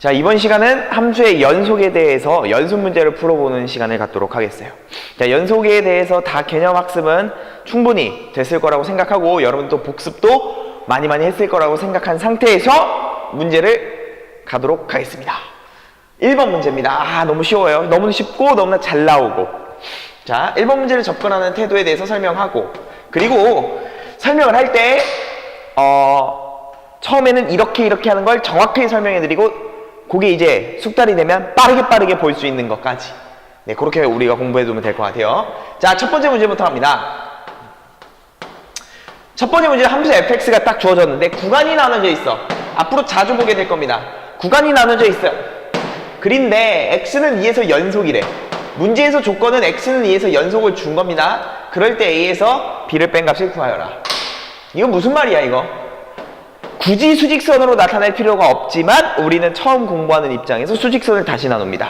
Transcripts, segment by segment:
자, 이번 시간은 함수의 연속에 대해서 연속 문제를 풀어보는 시간을 갖도록 하겠어요. 자, 연속에 대해서 다 개념 학습은 충분히 됐을 거라고 생각하고 여러분도 복습도 많이 했을 거라고 생각한 상태에서 문제를 가도록 하겠습니다. 1번 문제입니다. 너무 쉬워요. 너무 쉽고 너무나 잘 나오고. 자, 1번 문제를 접근하는 태도에 대해서 설명하고, 그리고 설명을 할 때 처음에는 이렇게 하는 걸 정확하게 설명해드리고, 그게 이제 숙달이 되면 빠르게 볼 수 있는 것까지, 네, 그렇게 우리가 공부해두면 될 것 같아요. 자, 첫 번째 문제부터 합니다. 첫 번째 문제는 함수 fx가 딱 주어졌는데 구간이 나눠져 있어. 앞으로 자주 보게 될 겁니다. 구간이 나눠져 있어요. 그런데 x는 2에서 연속이래. 문제에서 조건은 x는 2에서 연속을 준 겁니다. 그럴 때 a에서 b를 뺀 값을 구하여라. 이거 무슨 말이야 이거? 굳이 수직선으로 나타낼 필요가 없지만 우리는 처음 공부하는 입장에서 수직선을 다시 나눕니다.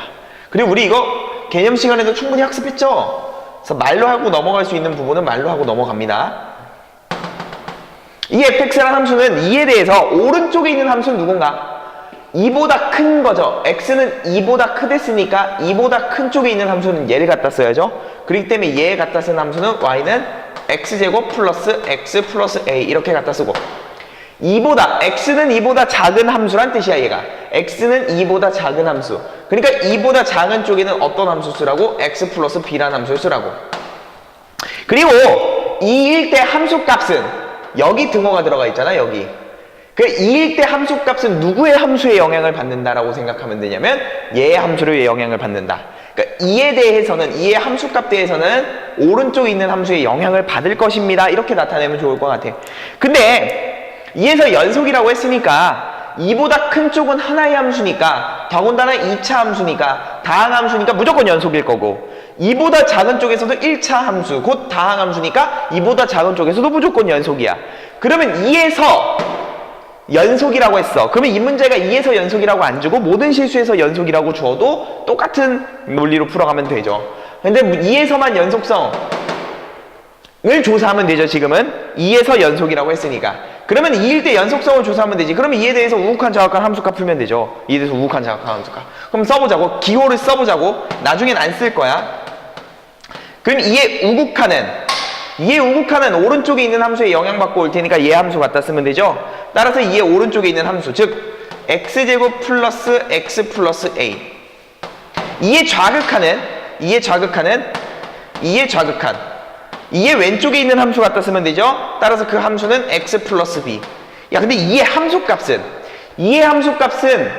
그리고 우리 이거 개념 시간에도 충분히 학습했죠? 그래서 말로 하고 넘어갈 수 있는 부분은 말로 하고 넘어갑니다. 이 fx라는 함수는 2에 대해서 오른쪽에 있는 함수는 누군가? 2보다 큰 거죠. x는 2보다 크댔으니까 2보다 큰 쪽에 있는 함수는 얘를 갖다 써야죠. 그렇기 때문에 얘 갖다 쓴 함수는 y는 x제곱 플러스 x 플러스 a 이렇게 갖다 쓰고, x는 2보다 작은 함수란 뜻이야. 얘가 x는 2보다 작은 함수, 그러니까 2보다 작은 쪽에는 어떤 함수 쓰라고? x 플러스 b라는 함수를 쓰라고. 그리고 2일 때 함수값은 여기 등호가 들어가 있잖아. 여기 그 2일 때 함수값은 누구의 함수에 영향을 받는다라고 생각하면 되냐면 얘의 함수를 영향을 받는다. 그러니까 2에 대해서는, 2의 함수값 대해서는 오른쪽에 있는 함수에 영향을 받을 것입니다. 이렇게 나타내면 좋을 것 같아. 근데 2에서 연속이라고 했으니까 2보다 큰 쪽은 하나의 함수니까, 더군다나 2차 함수니까, 다항함수니까 무조건 연속일 거고, 2보다 작은 쪽에서도 1차 함수, 곧 다항함수니까 2보다 작은 쪽에서도 무조건 연속이야. 그러면 2에서 연속이라고 했어. 그러면 이 문제가 2에서 연속이라고 안 주고 모든 실수에서 연속이라고 주어도 똑같은 논리로 풀어가면 되죠. 근데 2에서만 연속성을 조사하면 되죠. 지금은 2에서 연속이라고 했으니까. 그러면 2일 때 연속성을 조사하면 되지. 그러면 2에 대해서 우극한 정확한 함수값 풀면 되죠. 2에 대해서 우극한 정확한 함수값. 그럼 써보자고. 기호를 써보자고. 나중엔 안 쓸 거야. 그럼 2의 우극한은 오른쪽에 있는 함수에 영향받고 올 테니까 얘 함수 갖다 쓰면 되죠. 따라서 2의 오른쪽에 있는 함수, 즉 x제곱 플러스 x 플러스 a. 2의 왼쪽에 있는 함수 갖다 쓰면 되죠. 따라서 그 함수는 x 플러스 b. 야, 근데 2의 함수값은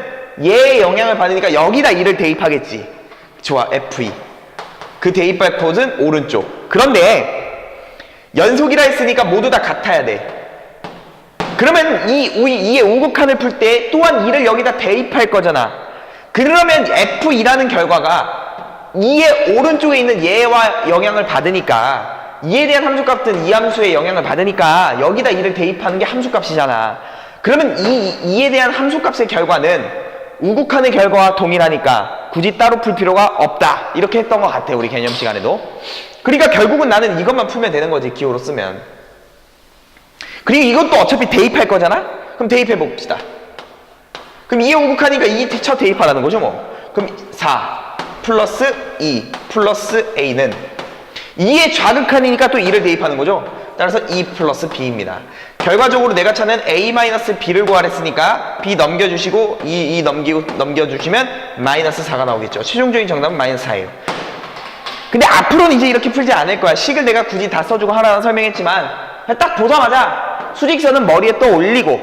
얘의 영향을 받으니까 여기다 2를 대입하겠지. 좋아, f2. 그 대입할 곳은 오른쪽. 그런데 연속이라 했으니까 모두 다 같아야 돼. 그러면 2의 우극한을 풀 때 또한 2를 여기다 대입할 거잖아. 그러면 f2라는 결과가 2의 오른쪽에 있는 얘와 영향을 받으니까, 2에 대한 함수값은 이 함수에 영향을 받으니까 여기다 2를 대입하는 게 함수값이잖아. 그러면 2에 대한 함수값의 결과는 우극한의 결과와 동일하니까 굳이 따로 풀 필요가 없다. 이렇게 했던 것 같아, 우리 개념 시간에도. 그러니까 결국은 나는 이것만 풀면 되는 거지, 기호로 쓰면. 그리고 이것도 어차피 대입할 거잖아? 그럼 대입해 봅시다. 그럼 2에 우극하니까 2 쳐 대입하라는 거죠, 뭐. 그럼 4 플러스 2 플러스 a는 2의 좌극한이니까 또 2를 대입하는 거죠. 따라서 2 플러스 b입니다. 결과적으로 내가 찾는 a-b를 구하랬으니까 b 넘겨주시고 2 넘겨주시면 마이너스 4가 나오겠죠. 최종적인 정답은 마이너스 4예요. 근데 앞으로는 이제 이렇게 풀지 않을 거야. 식을 내가 굳이 다 써주고 하나하나 설명했지만 딱 보자마자 수직선은 머리에 떠 올리고,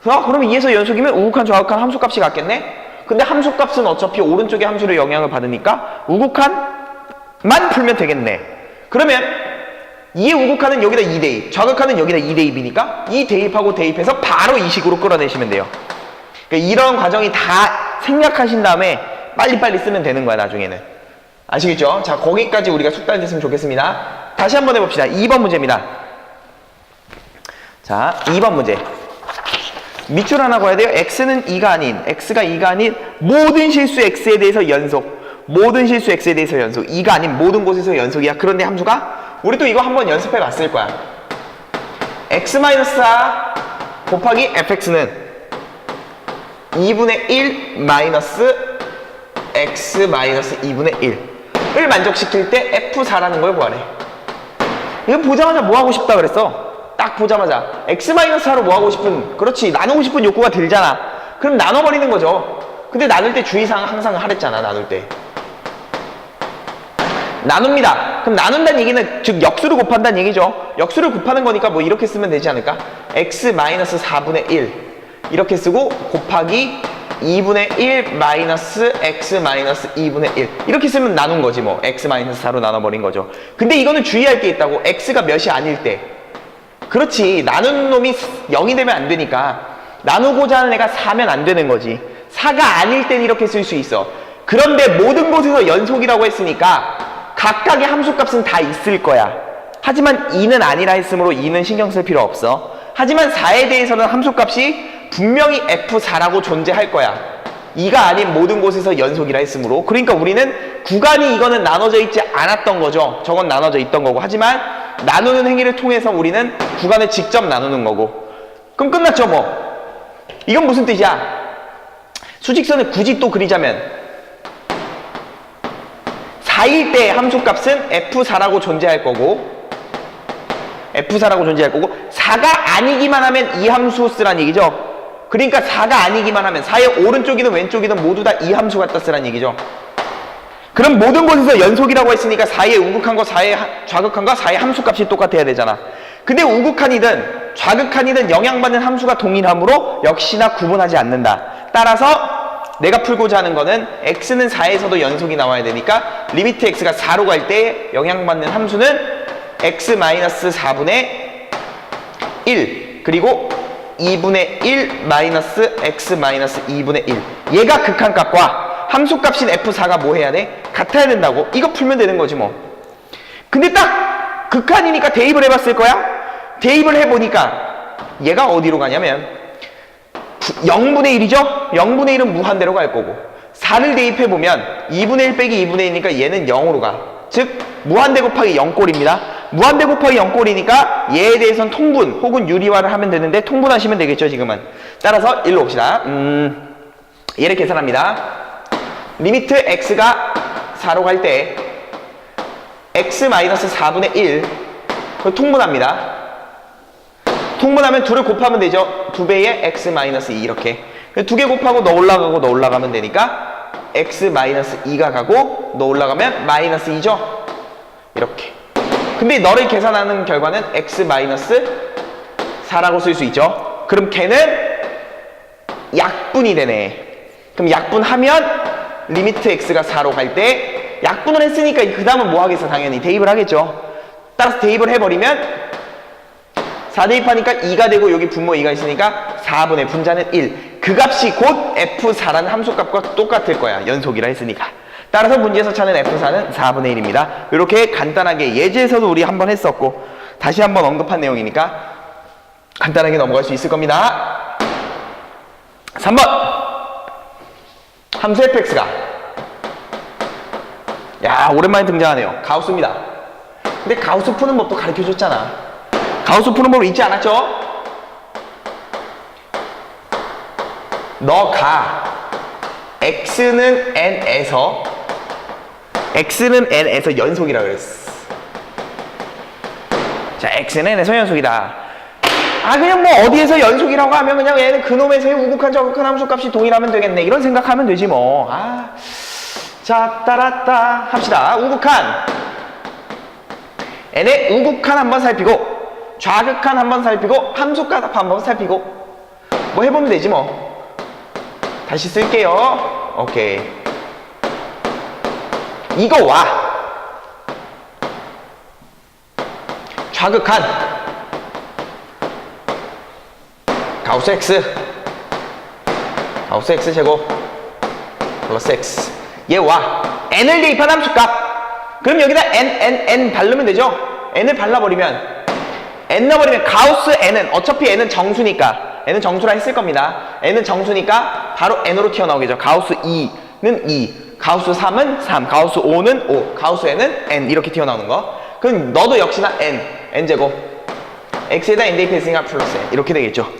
그러면 2에서 연속이면 우극한 좌극한 함수값이 같겠네? 근데 함수값은 어차피 오른쪽의 함수를 영향을 받으니까 우극한만 풀면 되겠네. 그러면 2의 우극한은 여기다 2 대입, 좌극한은 여기다 2 대입이니까 2 대입하고 대입해서 바로 이 식으로 끌어내시면 돼요. 그러니까 이런 과정이 다 생략하신 다음에 빨리빨리 쓰면 되는 거야, 나중에는. 아시겠죠? 자, 거기까지 우리가 숙달됐으면 좋겠습니다. 다시 한번 해봅시다. 2번 문제입니다. 자, 2번 문제. 밑줄 하나 그어야 돼요. x가 2가 아닌 모든 실수 x에 대해서 연속. 2가 아닌 모든 곳에서 연속이야. 그런데 함수가? 우리 또 이거 한번 연습해 봤을 거야. x-4 곱하기 fx는 2분의 1 마이너스 x 마이너스 2분의 1을 만족시킬 때 F4라는 걸 구하래. 이거 보자마자 뭐 하고 싶다 그랬어? 딱 보자마자 x 마이너스 4로 뭐 하고 싶은, 그렇지, 나누고 싶은 욕구가 들잖아. 그럼 나눠버리는 거죠. 근데 나눌 때 주의사항 항상 하랬잖아. 나눌 때 나눕니다. 그럼 나눈다는 얘기는 즉 역수를 곱한다는 얘기죠. 역수를 곱하는 거니까 뭐 이렇게 쓰면 되지 않을까? x 마이너스 4분의 1 이렇게 쓰고 곱하기 2분의 1 마이너스 x 마이너스 2분의 1 이렇게 쓰면 나눈 거지 뭐. x 마이너스 4로 나눠버린 거죠. 근데 이거는 주의할 게 있다고. x가 몇이 아닐 때. 그렇지, 나누는 놈이 0이 되면 안 되니까 나누고자 하는 애가 4면 안 되는 거지. 4가 아닐 땐 이렇게 쓸 수 있어. 그런데 모든 곳에서 연속이라고 했으니까 각각의 함수값은 다 있을 거야. 하지만 2는 아니라 했으므로 2는 신경 쓸 필요 없어. 하지만 4에 대해서는 함수값이 분명히 F4라고 존재할 거야. 2가 아닌 모든 곳에서 연속이라 했으므로. 그러니까 우리는 구간이 이거는 나눠져 있지 않았던 거죠. 저건 나눠져 있던 거고. 하지만 나누는 행위를 통해서 우리는 구간을 직접 나누는 거고. 그럼 끝났죠 뭐. 이건 무슨 뜻이야? 수직선을 굳이 또 그리자면 4일 때 함수값은 F4라고 존재할 거고, F4라고 존재할 거고, 4가 아니기만 하면 이 함수 쓰란 얘기죠. 그러니까 4가 아니기만 하면 4의 오른쪽이든 왼쪽이든 모두 다 이 함수 갖다 쓰란 얘기죠. 그럼 모든 곳에서 연속이라고 했으니까 4의 우극한과 4의 좌극한과 4의 함수값이 똑같아야 되잖아. 근데 우극한이든 좌극한이든 영향받는 함수가 동일하므로 역시나 구분하지 않는다. 따라서 내가 풀고자 하는 거는 x는 4에서도 연속이 나와야 되니까 리미트 x가 4로 갈 때 영향받는 함수는 x-4분의 1 그리고 2분의 1 마이너스 x-2분의 1 얘가 극한값과 함수값인 f4가 뭐 해야 돼? 같아야 된다고. 이거 풀면 되는 거지 뭐. 근데 딱 극한이니까 대입을 해봤을 거야? 대입을 해보니까 얘가 어디로 가냐면 0분의 1이죠? 0분의 1은 무한대로 갈 거고 4를 대입해보면 2분의 1 빼기 2분의 1이니까 얘는 0으로 가. 즉 무한대 곱하기 0꼴입니다. 무한대 곱하기 0꼴이니까 얘에 대해서는 통분 혹은 유리화를 하면 되는데 통분하시면 되겠죠 지금은. 따라서 일로 옵시다. 얘를 계산합니다. 리미트 x가 4로 갈 때 x-4분의 1 그걸 통분합니다. 통분하면 2를 곱하면 되죠. 2배의 x-2 이렇게. 2개 곱하고 너 올라가고 너 올라가면 되니까 x-2가 가고 너 올라가면 마이너스 2죠. 이렇게. 근데 너를 계산하는 결과는 x-4라고 쓸 수 있죠. 그럼 걔는 약분이 되네. 그럼 약분하면 리미트 x가 4로 갈 때 약분을 했으니까 그 다음은 뭐 하겠어? 당연히 대입을 하겠죠. 따라서 대입을 해버리면 4 대입하니까 2가 되고 여기 분모 2가 있으니까 4분의 분자는 1. 그 값이 곧 F4라는 함수값과 똑같을 거야. 연속이라 했으니까. 따라서 문제에서 찾는 F4는 4분의 1입니다. 이렇게 간단하게 예제에서도 우리 한번 했었고 다시 한번 언급한 내용이니까 간단하게 넘어갈 수 있을 겁니다. 3번 함수 fx가 야 오랜만에 등장하네요. 가우스입니다. 근데 가우스 푸는 법도 가르쳐줬잖아. 가우스 푸는 법 잊지 않았죠? 너가 x는 n에서 연속이라 그랬어. 자, x는 n에서 연속이다. 아 그냥 뭐 어디에서 연속이라고 하면 그냥 얘는 그놈에서의 우극한 저극한 함수값이 동일하면 되겠네 이런 생각하면 되지 뭐. 자 따랐다 합시다. 우극한 n의 우극한 한번 살피고 좌극한 한번 살피고 함수값 한번 살피고 뭐 해보면 되지 뭐. 다시 쓸게요. 오케이. 이거와 좌극한 가우스 x 제곱 플러스 x 얘와 n을 대입한 함수값. 그럼 여기다 n 바르면 되죠. n을 발라버리면 n 넣어버리면 가우스 n은 어차피 n은 정수니까 n은 정수라 했을 겁니다. n은 정수니까 바로 n으로 튀어나오겠죠. 가우스 2는 2 가우스 3은 3 가우스 5는 5 가우스 n은 n 이렇게 튀어나오는 거. 그럼 너도 역시나 n제곱 x에다 n 대입했으니까 플러스 n 이렇게 되겠죠.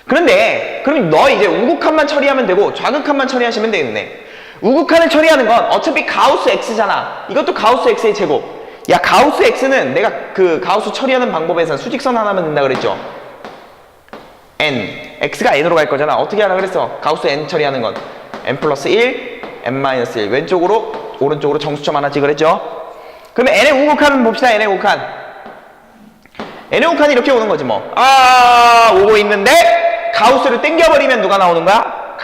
그런데 그럼 너 이제 우극한만 처리하면 되고 좌극한만 처리하시면 되겠네. 우극한을 처리하는 건 어차피 가우스 x잖아. 이것도 가우스 x의 제곱. 야, 가우스 x는 내가 그 가우스 처리하는 방법에서 수직선 하나면 된다 그랬죠. n, x가 n으로 갈 거잖아. 어떻게 하라 그랬어? 가우스 n 처리하는 건 n 플러스 1, n 마이너스 1. 왼쪽으로 오른쪽으로 정수점 하나 찍으랬죠. 그러면 n의 우극한 봅시다. n의 우극한. n의 우극한이 이렇게 오는 거지 뭐. 오고 있는데 가우스를 땡겨버리면 누가 나오는 거야?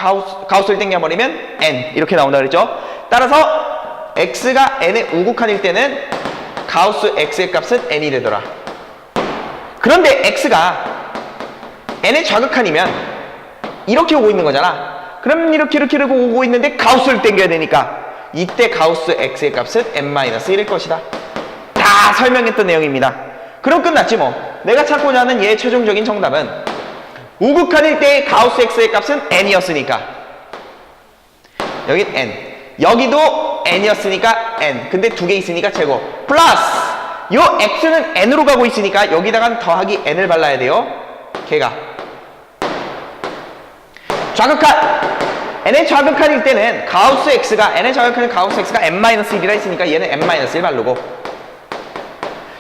가우스를 땡겨버리면 n 이렇게 나온다 그랬죠. 따라서 x가 n의 우극한일 때는 가우스 x의 값은 n이 되더라. 그런데 x가 n의 좌극한이면 이렇게 오고 있는 거잖아. 그럼 이렇게 오고 있는데 가우스를 땡겨야 되니까 이때 가우스 x의 값은 n-1일 것이다. 다 설명했던 내용입니다. 그럼 끝났지 뭐. 내가 찾고자 하는 얘의 최종적인 정답은 우극한일 때 가우스 x의 값은 n이었으니까 여긴 n, 여기도 n이었으니까 n. 근데 두 개 있으니까 제곱 플러스 요 x는 n으로 가고 있으니까 여기다가 더하기 n을 발라야 돼요. 걔가 좌극한 n의 좌극한일 때는 가우스 x가 n의 좌극한은 가우스 x가 n-1이라 했으니까 얘는 n-1 바르고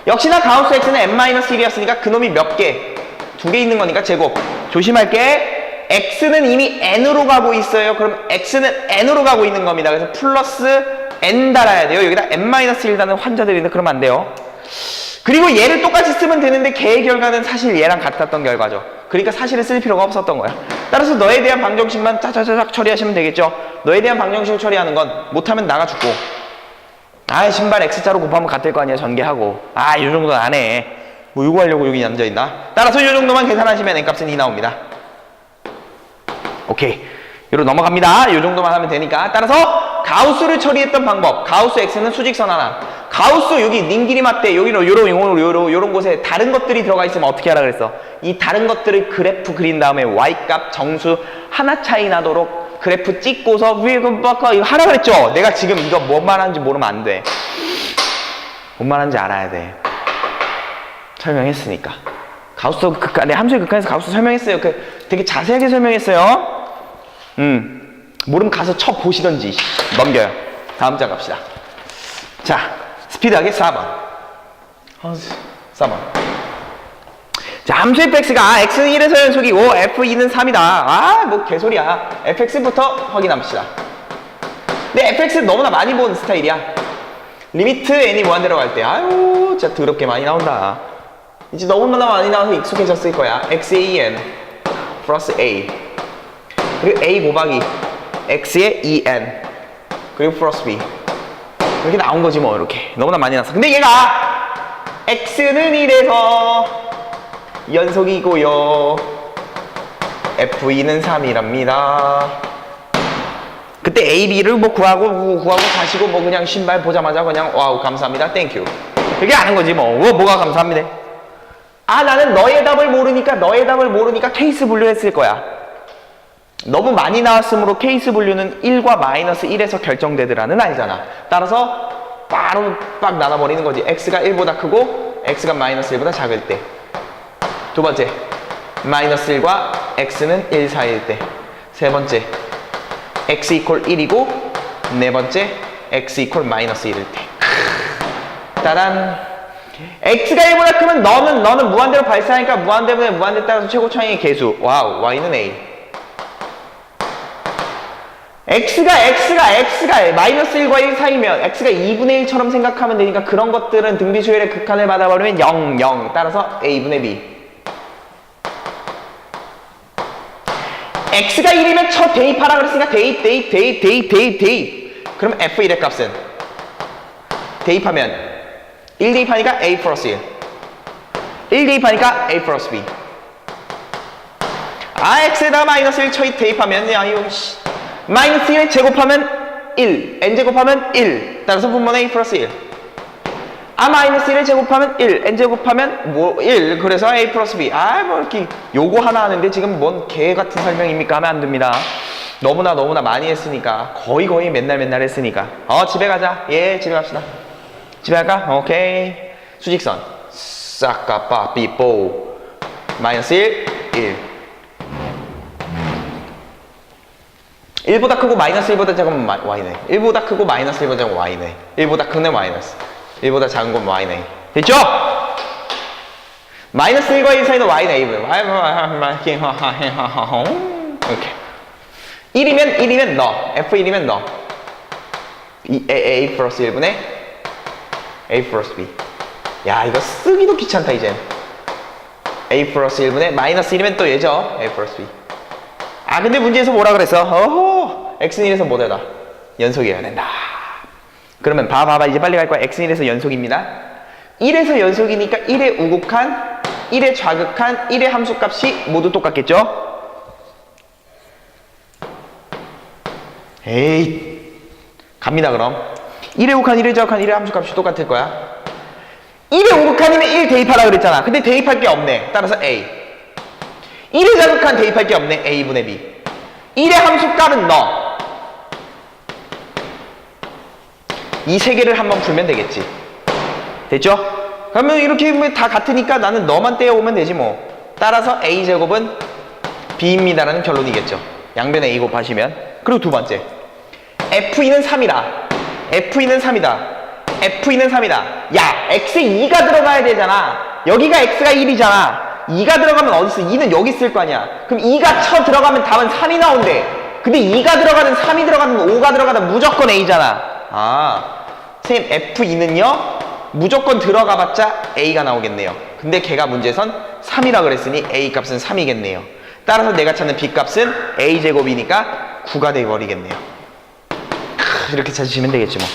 역시나 가우스 x는 n-1이었으니까 그놈이 몇 개? 두 개 있는 거니까 제곱. 조심할게. x는 이미 n으로 가고 있어요. 그럼 x는 n으로 가고 있는 겁니다. 그래서 플러스 n 달아야 돼요. 여기다 n-1 달는 환자들이 있는데 그러면 안 돼요. 그리고 얘를 똑같이 쓰면 되는데 걔의 결과는 사실 얘랑 같았던 결과죠. 그러니까 사실은 쓸 필요가 없었던 거야. 따라서 너에 대한 방정식만 짜자자작 처리하시면 되겠죠. 너에 대한 방정식을 처리하는 건 못하면 나가 죽고 신발 X자로 곱하면 같을 거 아니야. 전개하고 이 정도는 안 해. 뭐 이거 하려고 여기 앉아있나? 따라서 이 정도만 계산하시면 n값은 2 나옵니다. 오케이. 이로 넘어갑니다. 이 정도만 하면 되니까. 따라서 가우스를 처리했던 방법. 가우스 x는 수직선 하나. 가우스 여기 님 길이 맞대. 여기로 요런 곳에 다른 것들이 들어가 있으면 어떻게 하라 그랬어? 이 다른 것들을 그래프 그린 다음에 y값 정수 하나 차이 나도록 그래프 찍고서 이거 하라 그랬죠? 내가 지금 이거 뭔 말하는지 모르면 안 돼. 뭔 말하는지 알아야 돼. 설명했으니까. 가우스 극한, 함수의 극한에서 가우스 설명했어요. 되게 자세하게 설명했어요. 모르면 가서 쳐 보시던지. 넘겨요. 다음 장 갑시다. 자, 스피드하게 4번. 4번. 자, 함수 fx가 x는 1에서 연속이고 f2는 3이다. 뭐 개소리야. fx부터 확인합시다. 근데 fx는 너무나 많이 본 스타일이야. 리미트 n이 무한대로 갈 때 진짜 더럽게 많이 나온다. 이제 너무나 많이 나와서 익숙해졌을 거야. x의 en 플러스 a 그리고 a 곱하기 x의 en 그리고 플러스 b 이렇게 나온 거지 뭐. 이렇게 너무나 많이 나왔어. 근데 얘가 x는 1에서 연속이고요 f2는 3이랍니다. 그때 a, b를 뭐 구하고 가시고 뭐 그냥 신발 보자마자 그냥 와우 감사합니다 땡큐 그게 아는 거지 뭐. 뭐가 감사합니다. 나는 너의 답을 모르니까 케이스 분류했을 거야. 너무 많이 나왔으므로 케이스 분류는 1과 마이너스 1에서 결정되더라는 알잖아. 따라서 바로 빡 나눠버리는 거지. x가 1보다 크고 x가 마이너스 1보다 작을 때. 두 번째, 마이너스 1과 x는 1 사이일 때. 세 번째, x 이퀄 1이고 네 번째, x 이퀄 마이너스 1일 때. 따란. x가 1보다 크면 너는 무한대로 발사하니까 무한대 따라서 최고 차이의 개수. 와우, y는 a. x가 마이너스 1과 1 사이면 x가 2분의 1처럼 생각하면 되니까 그런 것들은 등비수열의 극한을 받아버리면 0, 0. 따라서 a분의 b. x가 1이면 첫 대입하라 그랬으니까 대입. 그럼 f1의 값은 대입하면 1 대입하니까 a 플러스 1 대입하니까 a 플러스 b. x에다가 마이너스 1 대입하면 마이너스 1 제곱하면 1 n제곱하면 1 따라서 분모는 a 플러스 1. 마이너스 1을 제곱하면 1 n제곱하면 1 그래서 a 플러스 b. 뭐 이렇게 요거 하나 하는데 지금 뭔 개같은 설명입니까? 하면 안 됩니다. 너무나 많이 했으니까 거의 맨날 했으니까 집에 가자. 집에 갑시다. 집에 갈까? 오케이. 수직선 싹까빠 삐뽀 마이너스 1 1 1보다 크고 마이너스 1보다 작으면 y네. 1보다 크고 마이너스 1보다 작으면 y네. 1보다 큰 건 마이너스. 1보다 작은 건 y네. 됐죠? 마이너스 1과 1 사이는 y네. 이렇게. 1이면 너. F1이면 너. A 플러스 1분의 A 플러스 B. 야, 이거 쓰기도 귀찮다, 이젠. A 플러스 1분의 마이너스 1이면 또 얘죠. A 플러스 B. 아, 근데 문제에서 뭐라 그랬어? 어허, x는 1에서 뭐 되다? 연속이어야 된다. 그러면 봐봐, 이제 빨리 갈 거야. x는 1에서 연속입니다. 1에서 연속이니까 1의 우극한, 1의 좌극한, 1의 함수값이 모두 똑같겠죠? 에이, 갑니다, 그럼. 1의 우극한, 1의 좌극한, 1의 함수값이 똑같을 거야. 1의 우극한이면 1 대입하라 그랬잖아. 근데 대입할 게 없네. 따라서 A. 1의 좌극한 대입할 게 없네. A분의 B. 1의 함수값은 너. 이 세 개를 한번 풀면 되겠지. 됐죠? 그러면 이렇게 다 같으니까 나는 너만 떼어오면 되지 뭐. 따라서 A제곱은 B입니다라는 결론이겠죠. 양변 A 곱하시면. 그리고 두 번째. F2는 3이다. F2는 3이다. F2는 3이다. 야, X에 2가 들어가야 되잖아. 여기가 X가 1이잖아. 2가 들어가면 어디 있어? 2는 여기 있을 거 아니야. 그럼 2가 쳐 들어가면 답은 3이 나온대. 근데 2가 들어가든 3이 들어가든 5가 들어가든 무조건 A잖아. 아, 선생님 F2는요 무조건 들어가봤자 A가 나오겠네요. 근데 걔가 문제선 3이라 그랬으니 A 값은 3이겠네요. 따라서 내가 찾는 B 값은 A제곱이니까 9가 돼버리겠네요. 이렇게 찾으시면 되겠지 뭐.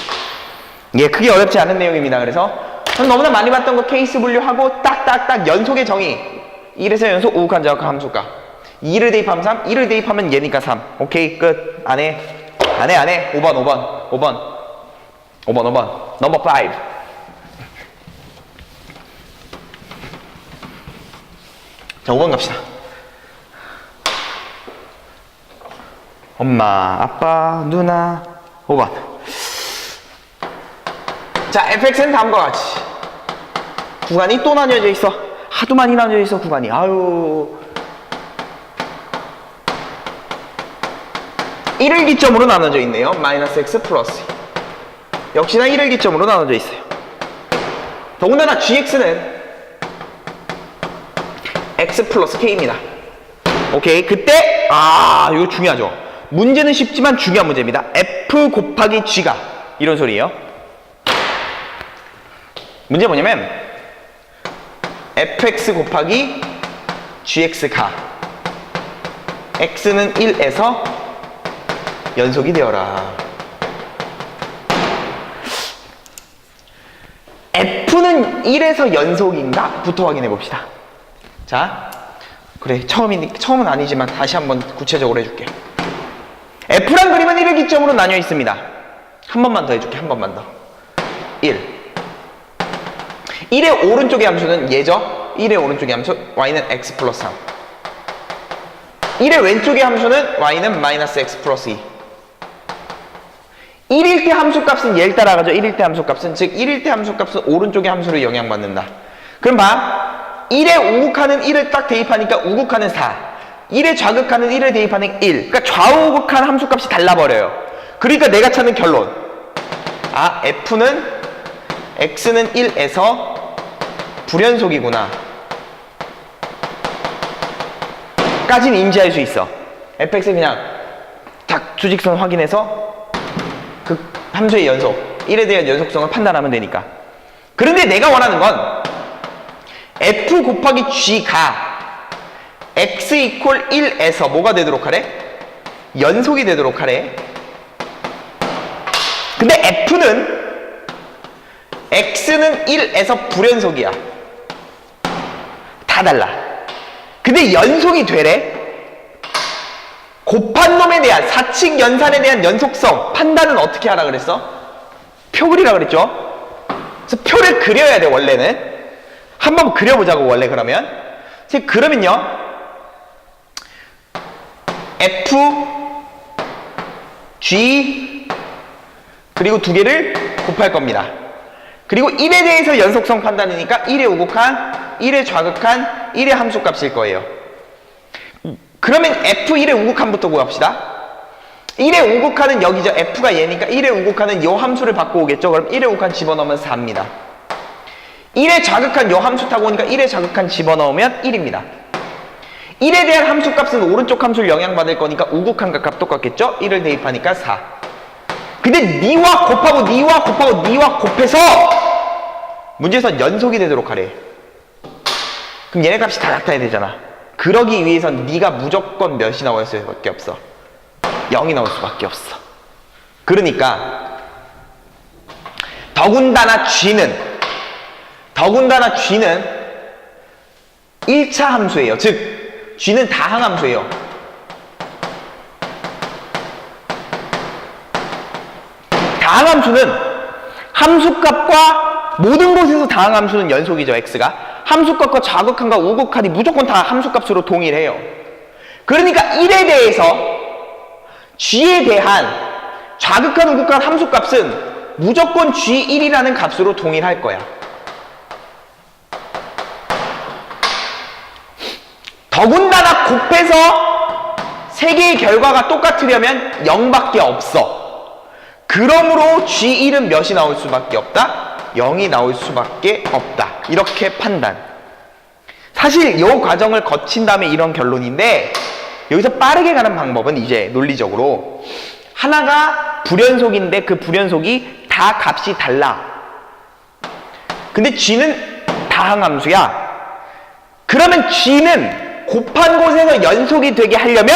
예, 크게 어렵지 않은 내용입니다. 그래서 너무나 많이 봤던 거 케이스 분류하고 딱딱딱 연속의 정의. 1에서 연속 우극한 좌극한 함수값. 2를 대입하면 3, 1을 대입하면 얘니까 3. 오케이, 끝. 안 해. 5번. 넘버 5. 자, 5번 갑시다. 엄마, 아빠, 누나. 5번. 자, fx는 다음과 같이. 구간이 또 나뉘어져 있어. 하도 많이 나뉘어져 있어, 구간이. 아유. 1을 기점으로 나눠져 있네요. 마이너스 x 플러스. 역시나 1을 기점으로 나눠져 있어요. 더군다나 gx는 x 플러스 k입니다. 오케이. 그때, 이거 중요하죠. 문제는 쉽지만 중요한 문제입니다. f 곱하기 g가. 이런 소리예요. 문제 뭐냐면, fx 곱하기 gx가 x는 1에서 연속이 되어라. f는 1에서 연속인가? 부터 확인해 봅시다. 자, 그래, 처음은 아니지만 다시 한번 구체적으로 해줄게. f란 그림은 1을 기점으로 나뉘어 있습니다. 한 번만 더 해줄게. 한 번만 더. 1. 1의 오른쪽의 함수는 얘죠. 1의 오른쪽의 함수 y는 x 플러스 3. 1의 왼쪽의 함수는 y는 마이너스 x 플러스 2. 1일 때 함수값은 얘를 따라가죠. 1일 때 함수값은, 즉 1일 때 함수값은 오른쪽의 함수로 영향받는다. 그럼 봐. 1의 우극하는 1을 딱 대입하니까 우극하는 4. 1의 좌극하는 1을 대입하는 1. 그러니까 좌우극한 함수값이 달라버려요. 그러니까 내가 찾는 결론. f는 x는 1에서 불연속이구나 까진 인지할 수 있어. fx는 그냥 딱 수직선 확인해서 그 함수의 연속 1에 대한 연속성을 판단하면 되니까. 그런데 내가 원하는 건 f 곱하기 g가 x 이퀄 1에서 뭐가 되도록 하래? 연속이 되도록 하래. 근데 x는 1에서 불연속이야. 다 달라. 근데 연속이 되래. 곱한 놈에 대한 사칙 연산에 대한 연속성 판단은 어떻게 하라 그랬어? 표 그리라 그랬죠? 그래서 표를 그려야 돼. 원래는 한번 그려보자고. 원래 그러면 그러면요 f g 그리고 두 개를 곱할 겁니다. 그리고 1에 대해서 연속성 판단이니까 1의 우극한, 1의 좌극한, 1의 함수값일 거예요. 그러면 F1의 우극한부터 구합시다. 1의 우극한은 여기죠. f가 얘니까 1의 우극한은 요 함수를 받고 오겠죠. 그럼 1의 우극한 집어넣으면 4입니다. 1의 자극한 요 함수 타고 오니까 1의 자극한 집어넣으면 1입니다. 1에 대한 함수값은 오른쪽 함수를 영향받을 거니까 우극한과 값 똑같겠죠? 1을 대입하니까 4. 근데 니와 곱하고 니와 곱하고 니와 곱해서 문제에선 연속이 되도록 하래. 그럼 얘네 값이 다 같아야 되잖아. 그러기 위해선 니가 무조건 몇이 나올 수밖에 없어. 0이 나올 수밖에 없어. 그러니까 더군다나 G는 1차 함수예요. 즉 G는 다항함수예요. 다항함수는 함수값과 모든 곳에서 다항함수는 연속이죠. X가 함수값과 자극한과 우극한이 무조건 다 함수값으로 동일해요. 그러니까 1에 대해서 G에 대한 자극한 우극한 함수값은 무조건 G1이라는 값으로 동일할 거야. 더군다나 곱해서 세 개의 결과가 똑같으려면 0밖에 없어. 그러므로 G1은 몇이 나올 수밖에 없다? 0이 나올 수밖에 없다. 이렇게 판단. 사실 이 과정을 거친 다음에 이런 결론인데 여기서 빠르게 가는 방법은 이제 논리적으로 하나가 불연속인데 그 불연속이 다 값이 달라. 근데 G는 다항함수야. 그러면 G는 곱한 곳에서 연속이 되게 하려면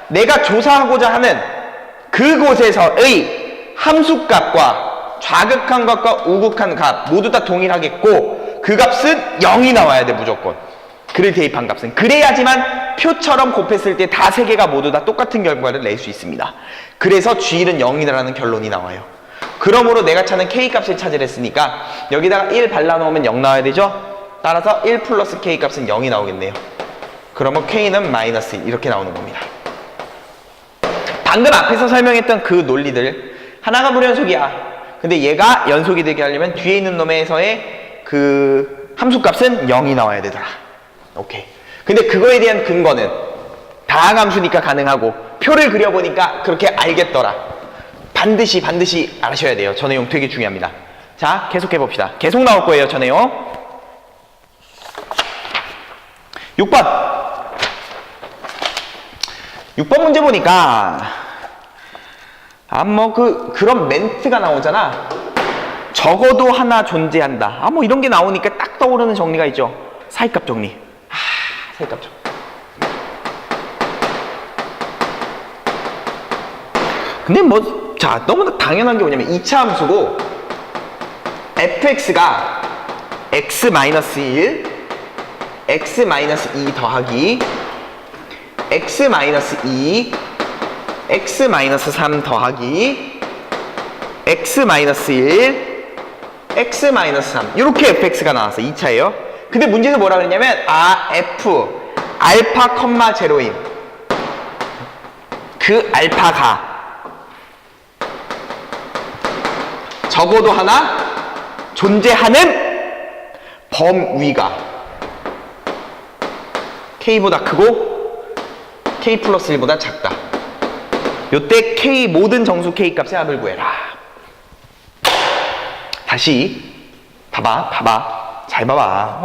내가 조사하고자 하는 그곳에서의 함수값과 좌극한 값과 우극한 값 모두 다 동일하겠고 그 값은 0이 나와야 돼 무조건. 그를 대입한 값은. 그래야지만 표처럼 곱했을 때 다 세 개가 모두 다 똑같은 결과를 낼 수 있습니다. 그래서 G1은 0이라는 결론이 나와요. 그러므로 내가 찾는 K값을 찾으랬으니까 여기다가 1 발라놓으면 0 나와야 되죠? 따라서 1 플러스 K값은 0이 나오겠네요. 그러면 K는 마이너스 1 이렇게 나오는 겁니다. 방금 앞에서 설명했던 그 논리들 하나가 불연속이야. 근데 얘가 연속이 되게 하려면 뒤에 있는 놈에서의 그 함수값은 0이 나와야 되더라. 오케이. 근데 그거에 대한 근거는 다항함수니까 가능하고 표를 그려보니까 그렇게 알겠더라. 반드시 아셔야 돼요. 저 내용 되게 중요합니다. 자, 계속해봅시다. 계속 나올 거예요, 저 내용. 6번 문제 보니까 그런 멘트가 나오잖아. 적어도 하나 존재한다. 이런 게 나오니까 딱 떠오르는 정리가 있죠. 사이값 정리. 사이값 정리. 근데 너무나 당연한 게 뭐냐면 2차 함수고 fx가 x-1 x-2 더하기 x-2 x-3 더하기 x-1 x-3 이렇게 fx가 나왔어. 2차예요. 근데 문제는 뭐라 그랬냐면 f 알파, 제로인 그 알파가 적어도 하나 존재하는 범위가 K보다 크고 K 플러스 1보다 작다. 요때 K 모든 정수 K 값의 합을 구해라. 다시 봐봐. 잘 봐봐.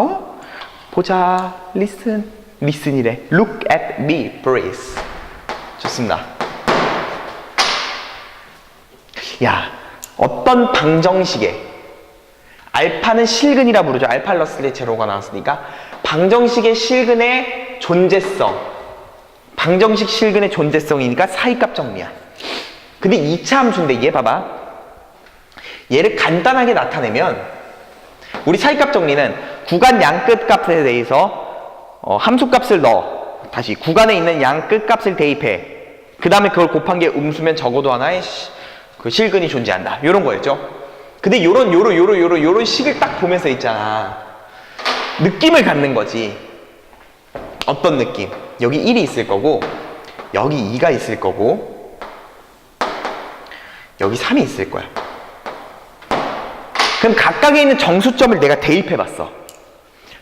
보자. listen이래. Look at me, please. 좋습니다. 야, 어떤 방정식에 알파는 실근이라 부르죠. 알파 플러스 1의 제로가 나왔으니까 방정식의 실근의 존재성, 방정식 실근의 존재성이니까 사이값 정리야. 근데 2차 함수인데 얘 봐봐. 얘를 간단하게 나타내면 우리 사이값 정리는 구간 양 끝값에 대해서 함수값을 넣어. 다시 구간에 있는 양 끝값을 대입해. 그 다음에 그걸 곱한 게 음수면 적어도 하나의 그 실근이 존재한다. 요런 거였죠. 근데 요런 식을 딱 보면서 있잖아. 느낌을 갖는 거지. 어떤 느낌? 여기 1이 있을 거고 여기 2가 있을 거고 여기 3이 있을 거야. 그럼 각각에 있는 정수점을 내가 대입해 봤어.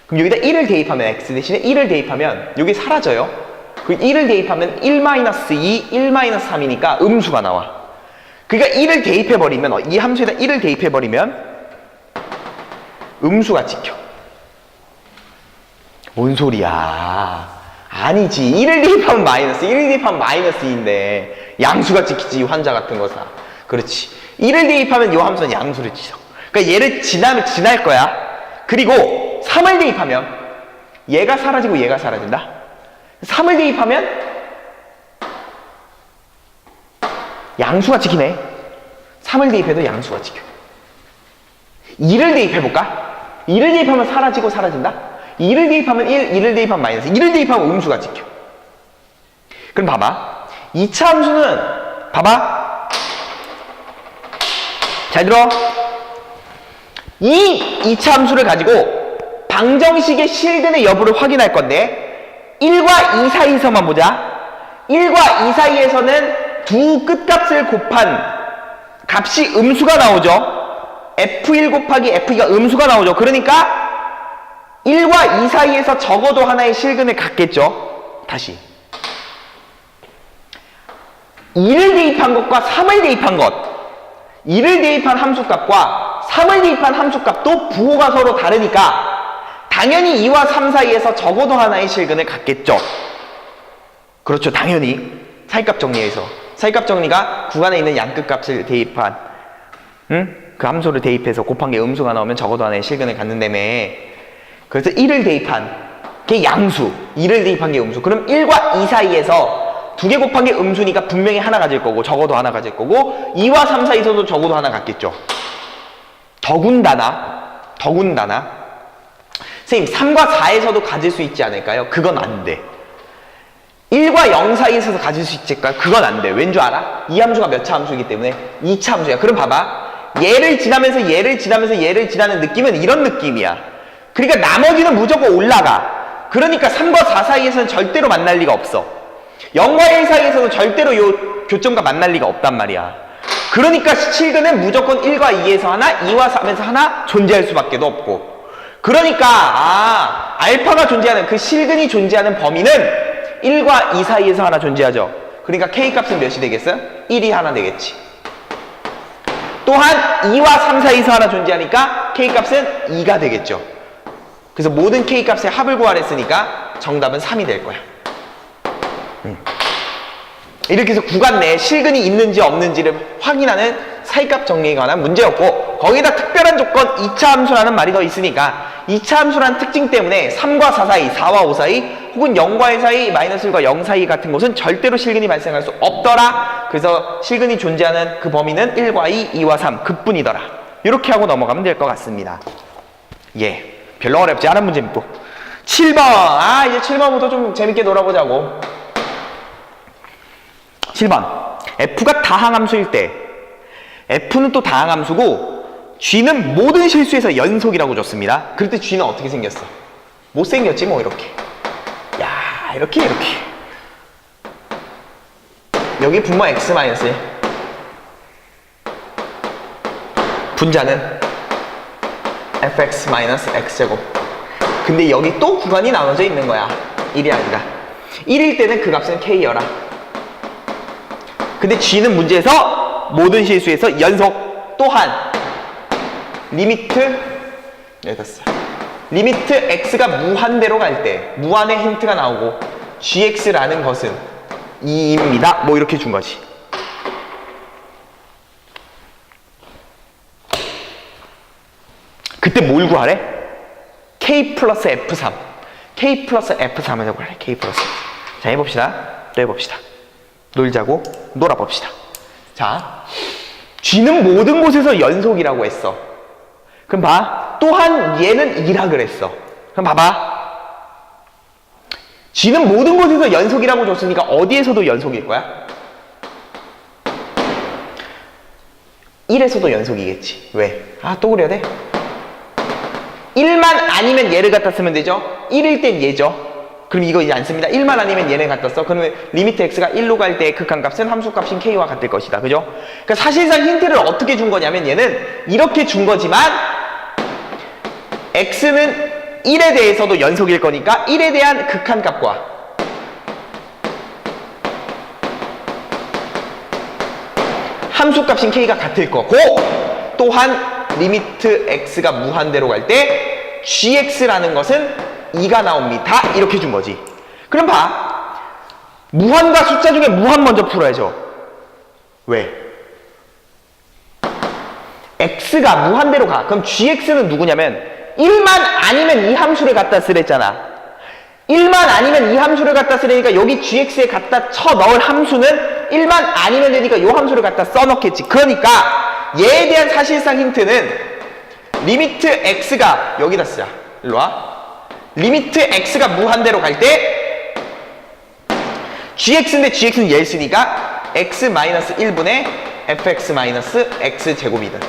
그럼 여기다 1을 대입하면 x 대신에 1을 대입하면 여기 사라져요. 그 1을 대입하면 1-2, 1-3이니까 음수가 나와. 그러니까 1을 대입해버리면, 이 함수에다 1을 대입해버리면 음수가 찍혀. 뭔 소리야. 아니지. 1을 대입하면 마이너스, 1을 대입하면 마이너스 2인데 양수가 찍히지, 환자 같은 거사. 그렇지. 1을 대입하면 이 함수는 양수를 찍어. 그러니까 얘를 지날 거야. 그리고 3을 대입하면 얘가 사라지고 얘가 사라진다. 3을 대입하면 양수가 찍히네. 3을 대입해도 양수가 찍혀. 2를 대입해볼까? 2를 대입하면 사라지고 사라진다. 2를 대입하면 1, 2를 대입하면 마이너스, 2를 대입하면 음수가 찍혀. 그럼 봐봐. 2차 함수는 봐봐. 잘 들어. 이 2차 함수를 가지고 방정식의 실근의 여부를 확인할 건데 1과 2 사이에서만 보자. 1과 2 사이에서는 두 끝값을 곱한 값이 음수가 나오죠. F1 곱하기 F2가 음수가 나오죠. 그러니까 1과 2 사이에서 적어도 하나의 실근을 갖겠죠. 다시 2를 대입한 것과 3을 대입한 것, 2를 대입한 함수값과 3을 대입한 함수값도 부호가 서로 다르니까 당연히 2와 3 사이에서 적어도 하나의 실근을 갖겠죠. 그렇죠. 당연히 사이값 정리에서 사이값 정리가 구간에 있는 양끝값을 대입한 그 함수를 대입해서 곱한 게 음수가 나오면 적어도 하나의 실근을 갖는다며. 그래서 1을 대입한 게 양수, 2를 대입한 게 음수. 그럼 1과 2 사이에서 두 개 곱한 게 음수니까 분명히 하나 가질 거고 적어도 하나 가질 거고 2와 3 사이에서도 적어도 하나 갖겠죠. 더군다나 선생님 3과 4에서도 가질 수 있지 않을까요? 그건 안 돼. 1과 0 사이에서 가질 수 있을까요? 그건 안 돼. 왠 줄 알아? 이 함수가 몇 차 함수이기 때문에 2차 함수야. 그럼 봐봐. 얘를 지나면서 얘를 지나면서 얘를 지나는 느낌은 이런 느낌이야. 그러니까 나머지는 무조건 올라가. 그러니까 3과 4 사이에서는 절대로 만날 리가 없어. 0과 1 사이에서는 절대로 요 교점과 만날 리가 없단 말이야. 그러니까 실근은 무조건 1과 2에서 하나, 2와 3에서 하나 존재할 수밖에 없고. 그러니까 알파가 존재하는 그 실근이 존재하는 범위는 1과 2 사이에서 하나 존재하죠. 그러니까 K값은 몇이 되겠어요? 1이 하나 되겠지. 또한 2와 3 사이에서 하나 존재하니까 K값은 2가 되겠죠. 그래서 모든 K값의 합을 구하랬으니까 정답은 3이 될 거야. 이렇게 해서 구간 내에 실근이 있는지 없는지를 확인하는 사이값 정리에 관한 문제였고, 거기다 특별한 조건 2차 함수라는 말이 더 있으니까 2차 함수라는 특징 때문에 3과 4 사이, 4와 5 사이, 혹은 0과 1 사이, 마이너스 1과 0 사이 같은 곳은 절대로 실근이 발생할 수 없더라. 그래서 실근이 존재하는 그 범위는 1과 2, 2와 3 그뿐이더라. 이렇게 하고 넘어가면 될 것 같습니다. 예, 별로 어렵지 않은 문제입니다. 7번. 이제 7번부터 좀 재밌게 놀아보자고. 7번. F가 다항함수일 때 F는 또 다항함수고 G는 모든 실수에서 연속이라고 줬습니다. 그럴 때 G는 어떻게 생겼어? 못생겼지 뭐 이렇게. 야, 이렇게 여기 분모 X-1 분자는 fx-x제곱. 근데 여기 또 구간이 나눠져 있는 거야. 1이 아니라 1일 때는 그 값은 K여라. 근데 G는 문제에서 모든 실수에서 연속. 또한 리미트 여기다 써. 리미트 X가 무한대로 갈 때 무한의 힌트가 나오고 GX라는 것은 2입니다. 뭐 이렇게 준 거지. 그때 뭘 구하래? K 플러스 F3. K 플러스 F3을 구하래. K 플러스 F3. 자, 해봅시다. 또 해봅시다. 놀자고 놀아봅시다. 자, G는 모든 곳에서 연속이라고 했어. 그럼 봐. 또한 얘는 2라 그랬어. 그럼 봐봐. G는 모든 곳에서 연속이라고 줬으니까 어디에서도 연속일 거야? 1에서도 연속이겠지. 왜? 또 그래야 돼? 1만 아니면 얘를 갖다 쓰면 되죠? 1일 땐 얘죠. 그럼 이거 이제 안 씁니다. 1만 아니면 얘를 갖다 써. 그러면 리미트 X가 1로 갈 때 극한값은 함수값인 K와 같을 것이다. 그죠? 그러니까 사실상 힌트를 어떻게 준 거냐면 얘는 이렇게 준 거지만 X는 1에 대해서도 연속일 거니까 1에 대한 극한값과 함수값인 k가 같을 거고, 또한 리미트 x가 무한대로 갈 때 gx라는 것은 2가 나옵니다. 이렇게 준 거지. 그럼 봐. 무한과 숫자 중에 무한 먼저 풀어야죠. 왜? x가 무한대로 가. 그럼 gx는 누구냐면 1만 아니면 이 함수를 갖다 쓰랬잖아. 1만 아니면 이 함수를 갖다 쓰려니까 여기 gx에 갖다 쳐 넣을 함수는 1만 아니면 되니까 이 함수를 갖다 써넣겠지. 그러니까 얘에 대한 사실상 힌트는 리미트 x가 여기다 쓰자. 일로 와. 리미트 x가 무한대로 갈 때 gx인데 gx는 얘를 쓰니까 x-1분의 fx-x제곱이다.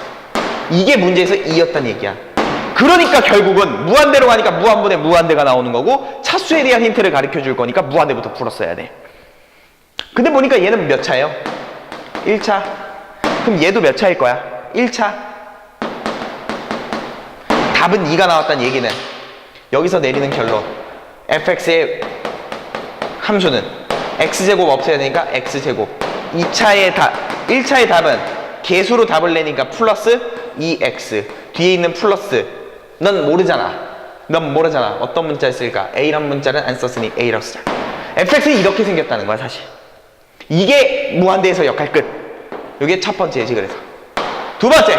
이게 문제에서 2였단 얘기야. 그러니까 결국은 무한대로 가니까 무한분의 무한대가 나오는 거고, 차수에 대한 힌트를 가르쳐 줄 거니까 무한대부터 풀었어야 돼. 근데 보니까 얘는 몇 차예요? 1차. 그럼 얘도 몇 차일 거야? 1차. 답은 2가 나왔다는 얘기는 여기서 내리는 결론, fx의 함수는 x제곱 없애야 되니까 x제곱. 2차의 답, 1차의 답은 개수로 답을 내니까 플러스 2x. 뒤에 있는 플러스 넌 모르잖아. 어떤 문자를 쓸까? A란 문자는 안 썼으니 A라고 쓰자. fx는 이렇게 생겼다는 거야, 사실. 이게 무한대에서 역할 끝. 이게 첫 번째지. 그래서 두 번째,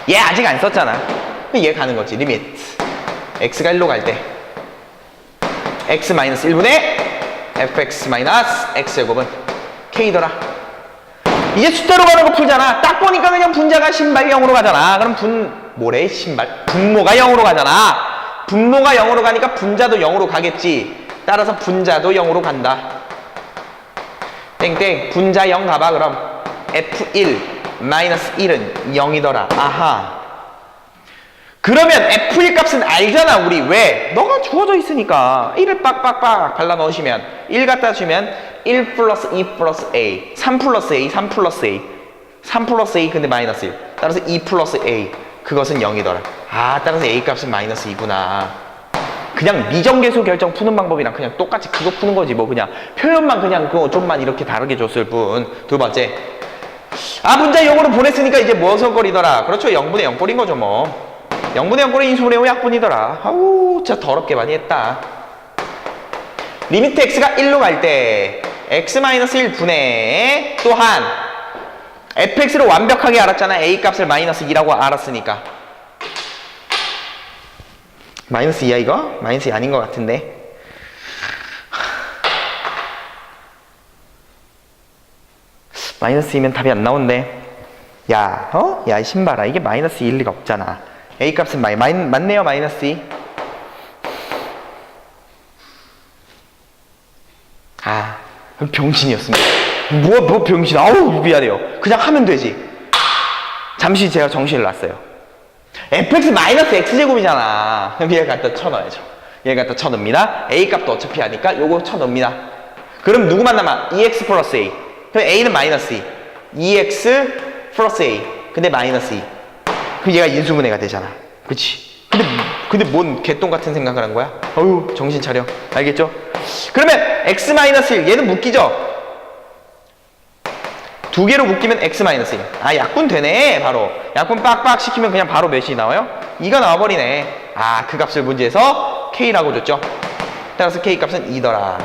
얘 아직 안 썼잖아. 얘 가는 거지. 리미트 x가 1로 갈 때 x-1분의 fx-x제곱은 k더라. 이제 숫자로 가는 거 풀잖아. 딱 보니까 그냥 분자가 신발 0으로 가잖아. 그럼 분모가 0으로 가잖아. 분모가 0으로 가니까 분자도 0으로 가겠지. 따라서 분자도 0으로 간다. 땡땡. 분자 0 가봐. 그럼 f1 -1은 0이더라. 아하. 그러면 F1 값은 알잖아, 우리. 왜? 너가 주어져 있으니까 1을 빡빡빡 발라 넣으시면 1 갖다 주면 1 플러스 2 플러스 A, 3 플러스 A, 3 플러스 A, 3 플러스 A 근데 마이너스 1. 따라서 2 플러스 A, 그것은 0이더라. 아, 따라서 A 값은 마이너스 2구나. 그냥 미정계수 결정 푸는 방법이랑 그냥 똑같이 그거 푸는 거지. 뭐 그냥 표현만 그냥 그거 좀만 이렇게 다르게 줬을 뿐. 두 번째, 아, 분자 0으로 보냈으니까 이제 무엇을 거리더라. 그렇죠, 0분의 0 꼴인 거죠 뭐. 0분의 0꼴의 인수분의 5 약분이더라. 아우, 진짜 더럽게 많이 했다. 리미트 x가 1로 갈 때 x-1분의 또한 fx를 완벽하게 알았잖아. a 값을 마이너스 2라고 알았으니까. 마이너스 2야 이거? 마이너스 2 아닌 것 같은데. 마이너스 2면 답이 안 나온대. 야, 야, 이 신발아, 이게 마이너스 2일 리가 없잖아. A 값은 맞네요, 마이너스 2. 아, 병신이었습니다. 뭐 병신. 아우, 미안해요. 그냥 하면 되지. 잠시 제가 정신을 놨어요. fx 마이너스 x제곱이잖아. 그럼 얘를 갖다 쳐넣어야죠. 얘를 갖다 쳐넣습니다. A 값도 어차피 하니까 요거 쳐넣습니다. 그럼 누구만 남아? 2x 플러스 A. 그럼 A는 마이너스 2. 2x 플러스 A. 근데 마이너스 2. 그럼 얘가 인수분해가 되잖아. 그치? 근데 뭔 개똥 같은 생각을 한 거야? 어휴, 정신 차려. 알겠죠? 그러면 x-1, 얘는 묶이죠? 두 개로 묶이면 x-1. 아, 약분 되네, 바로. 약분 빡빡 시키면 그냥 바로 몇이 나와요? 2가 나와버리네. 아, 그 값을 문제에서 k라고 줬죠? 따라서 k 값은 2더라.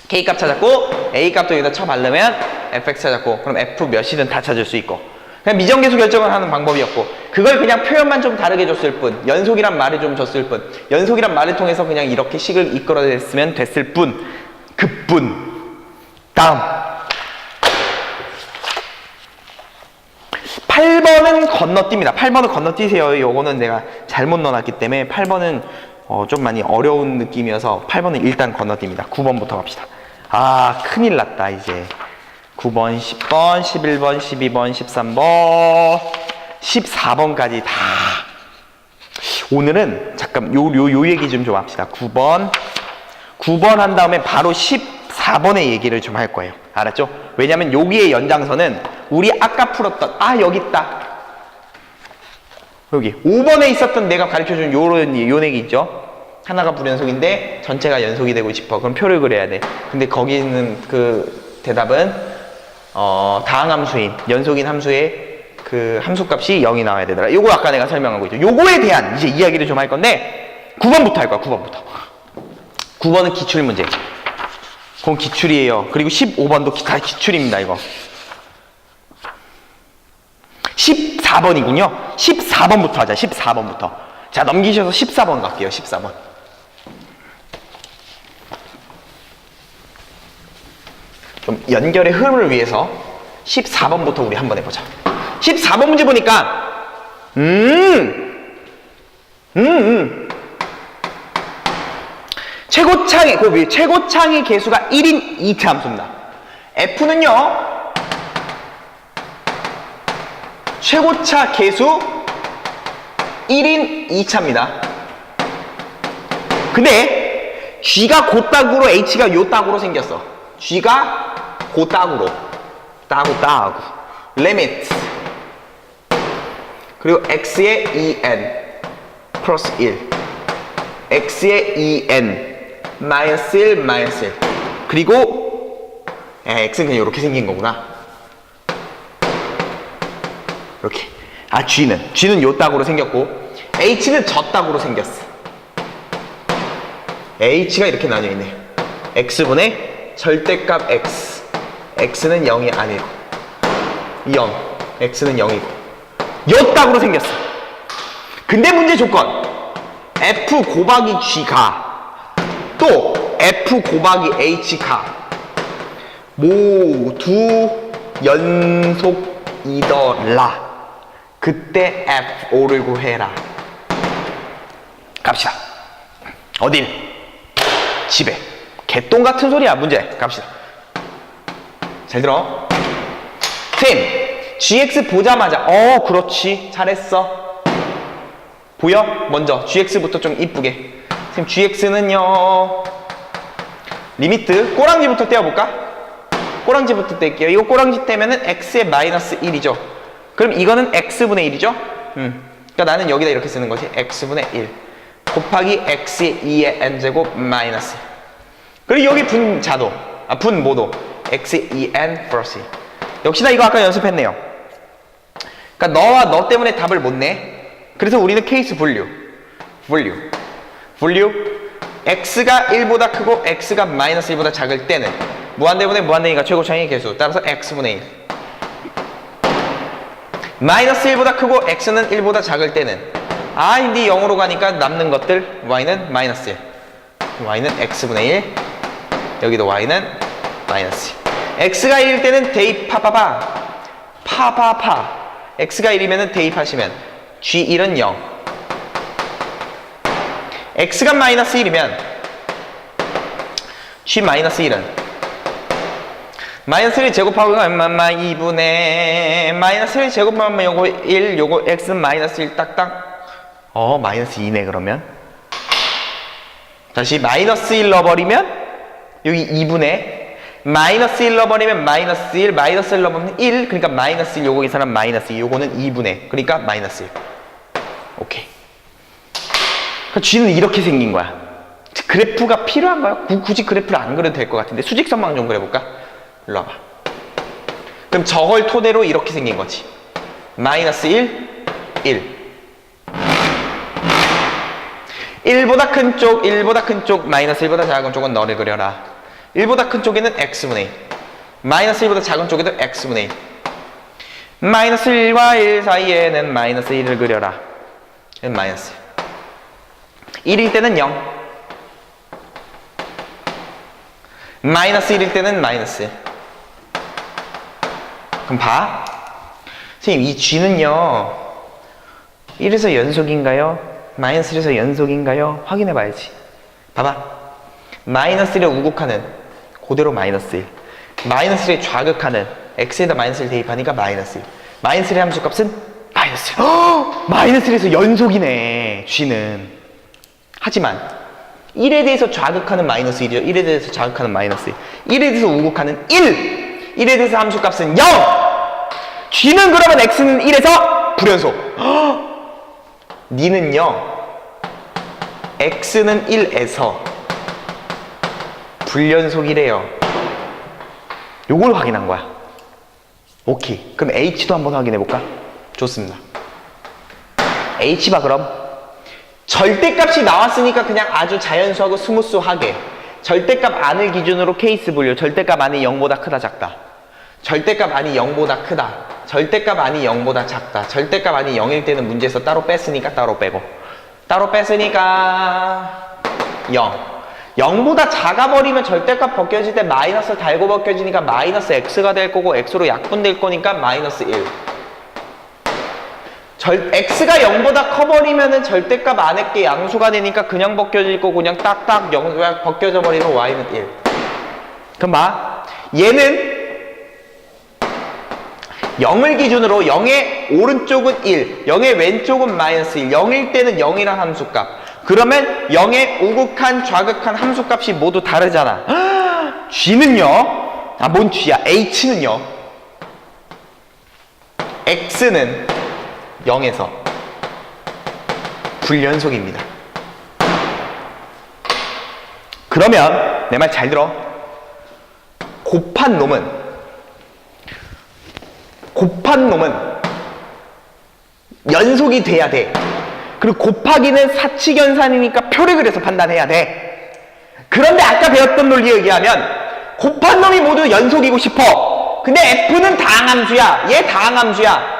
k 값 찾았고, a 값도 여기다 쳐 바르면 fx 찾았고, 그럼 f 몇이든 다 찾을 수 있고. 그냥 미정계수 결정을 하는 방법이었고, 그걸 그냥 표현만 좀 다르게 줬을 뿐, 연속이란 말을 좀 줬을 뿐, 연속이란 말을 통해서 그냥 이렇게 식을 이끌어냈으면 됐을 뿐, 그뿐. 다음 8번은 건너뜁니다. 8번은 건너뛰세요. 요거는 내가 잘못 넣어놨기 때문에 8번은 좀 많이 어려운 느낌이어서 8번은 일단 건너뜁니다. 9번부터 갑시다. 아, 큰일 났다 이제. 9번, 10번, 11번, 12번, 13번, 14번까지 다. 오늘은 잠깐 요 얘기 좀 합시다. 9번 한 다음에 바로 14번의 얘기를 좀 할 거예요. 알았죠? 왜냐면 여기의 연장선은 우리 아까 풀었던, 아, 여기 있다. 여기 5번에 있었던 내가 가르쳐준 요 얘기 있죠? 하나가 불연속인데 전체가 연속이 되고 싶어. 그럼 표를 그려야 돼. 근데 거기 있는 그 대답은 다항함수인 연속인 함수의 그 함수값이 0이 나와야 되더라. 요거 아까 내가 설명하고 있죠. 요거에 대한 이제 이야기를 좀 할 건데 9번부터 할 거야. 9번부터. 9번은 기출 문제. 그건 기출이에요. 그리고 15번도 다 기출입니다. 이거 14번이군요 14번부터 하자. 14번부터. 자, 넘기셔서 14번 갈게요. 14번. 좀 연결의 흐름을 위해서 14번부터 우리 한번 해보자. 14번 문제 보니까 최고창의 개수가 1인 2차 함수입니다. F는요 최고차 개수 1인 2차입니다. 근데 G가 고딱으로 H가 요딱으로 생겼어. G가 고딱으로 따구 limit 그리고 X의 2n 플러스 1 X의 2n 마이너스 1 마이너스 1 그리고 X는 그냥 이렇게 생긴 거구나. 이렇게. G는 요 딱으로 생겼고 H는 저 딱으로 생겼어. H가 이렇게 나뉘어 있네. X분의 절대값 X. X는 0이 아니고 0. X는 0이고 요 딱으로 생겼어. 근데 문제 조건 F 곱하기 G가 또 F 곱하기 H가 모두 연속이더라. 그때 F5를 구해라. 갑시다. 어딜? 집에. 개똥 같은 소리야. 문제 갑시다. 잘 들어. 쌤 GX 보자마자 그렇지 잘했어. 보여? 먼저 GX부터 좀 이쁘게. 쌤 GX는요 리미트 꼬랑지부터 떼어볼까? 꼬랑지부터 뗄게요. 이거 꼬랑지 떼면은 X의 마이너스 1이죠. 그럼 이거는 X분의 1이죠? 그러니까 나는 여기다 이렇게 쓰는 거지. X분의 1 곱하기 X의 2의 N제곱 마이너스 1. 그리고 여기 분모도 X의 2N 플러스 1. 역시나 이거 아까 연습했네요. 그러니까 너와 너 때문에 답을 못 내. 그래서 우리는 케이스 분류. X가 1보다 크고 X가 마이너스 1보다 작을 때는 무한대분의 무한대니까 최고차의 개수 따라서 X분의 1. 마이너스 1보다 크고 X는 1보다 작을 때는 근데 0으로 가니까 남는 것들 Y는 마이너스 1. Y는 X분의 1. 여기도 Y는 마이너스 1. X가 1일 때는 대입 X가 1이면 대입하시면 G1은 0. X가 마이너스 1이면 G 마이너스 1은 마이너스 1 제곱하고 2분의 마이너스 1 제곱하면 요거 1 요거 X는 마이너스 1 딱딱 마이너스 2네. 그러면 다시 마이너스 1 넣어버리면 여기 2분의 마이너스 1 넣어버리면 마이너스 1 마이너스 1 넣어버리면 1 그러니까 마이너스 1 요거 이 사람 마이너스 2 요거는 2분의 그러니까 마이너스 1. 오케이. 그러니까 G는 이렇게 생긴 거야. 그래프가 필요한가요? 굳이 그래프를 안 그려도 될 것 같은데 수직선만 좀 그려볼까? 일로 와봐. 그럼 저걸 토대로 이렇게 생긴 거지. 마이너스 1, 1. 1보다 큰 쪽, 마이너스 1보다 작은 쪽은 너를 그려라. 1보다 큰 쪽에는 X분의 1. 마이너스 1보다 작은 쪽에도 X분의 1. 마이너스 1과 1 사이에는 마이너스 1을 그려라. 마이너스 1. 1일 때는 0. 마이너스 1일 때는 마이너스 1. 그럼 봐. 선생님, 이 G는요, 1에서 연속인가요? 마이너스 1에서 연속인가요? 확인해 봐야지. 봐봐. 마이너스 1에 우극하는 그대로 마이너스 1. 마이너스 1에 좌극하는 x에다 마이너스 1 대입하니까 마이너스 1. 마이너스 1의 함수값은 마이너스 1. 마이너스 1에서 연속이네, G는. 하지만 1에 대해서 좌극하는 마이너스 1이죠. 1에 대해서 좌극하는 마이너스 1. 1에 대해서 우극하는 1. 1에 대해서 함수값은 0. G는 그러면 x는 1에서 불연속. 니는요, x는 1에서 불연속이래요. 요걸 확인한 거야. 오케이. 그럼 h도 한번 확인해 볼까? 좋습니다. h 봐 그럼. 절대값이 나왔으니까 그냥 아주 자연수하고 스무스하게 절대값 안을 기준으로 케이스 분류. 절대값 안이 0보다 크다 작다. 절대값 안이 0보다 크다. 절대값 안이 0보다 작다. 절대값 안이 0일 때는 문제에서 따로 뺐으니까 따로 빼고, 따로 뺐으니까 0. 0보다 작아버리면 절대값 벗겨질 때 마이너스 달고 벗겨지니까 마이너스 x가 될 거고 x로 약분될 거니까 마이너스 1. x가 0보다 커버리면은 절대값 안에 게 양수가 되니까 그냥 벗겨질 거고 그냥 딱딱 0 벗겨져 버리면 y는 1. 그럼 봐. 얘는 0을 기준으로 0의 오른쪽은 1, 0의 왼쪽은 마이너스 1, 0일 때는 0이란 함수값. 그러면 0의 우극한, 좌극한 함수값이 모두 다르잖아. g는요? 아, 뭔 g야? h는요? x는 0에서 불연속입니다. 그러면 내 말 잘 들어. 곱한 놈은 연속이 돼야 돼. 그리고 곱하기는 사칙연산이니까 표를 그려서 판단해야 돼. 그런데 아까 배웠던 논리에 의하면 곱한 놈이 모두 연속이고 싶어. 근데 f는 다항함수야. 얘 다항함수야.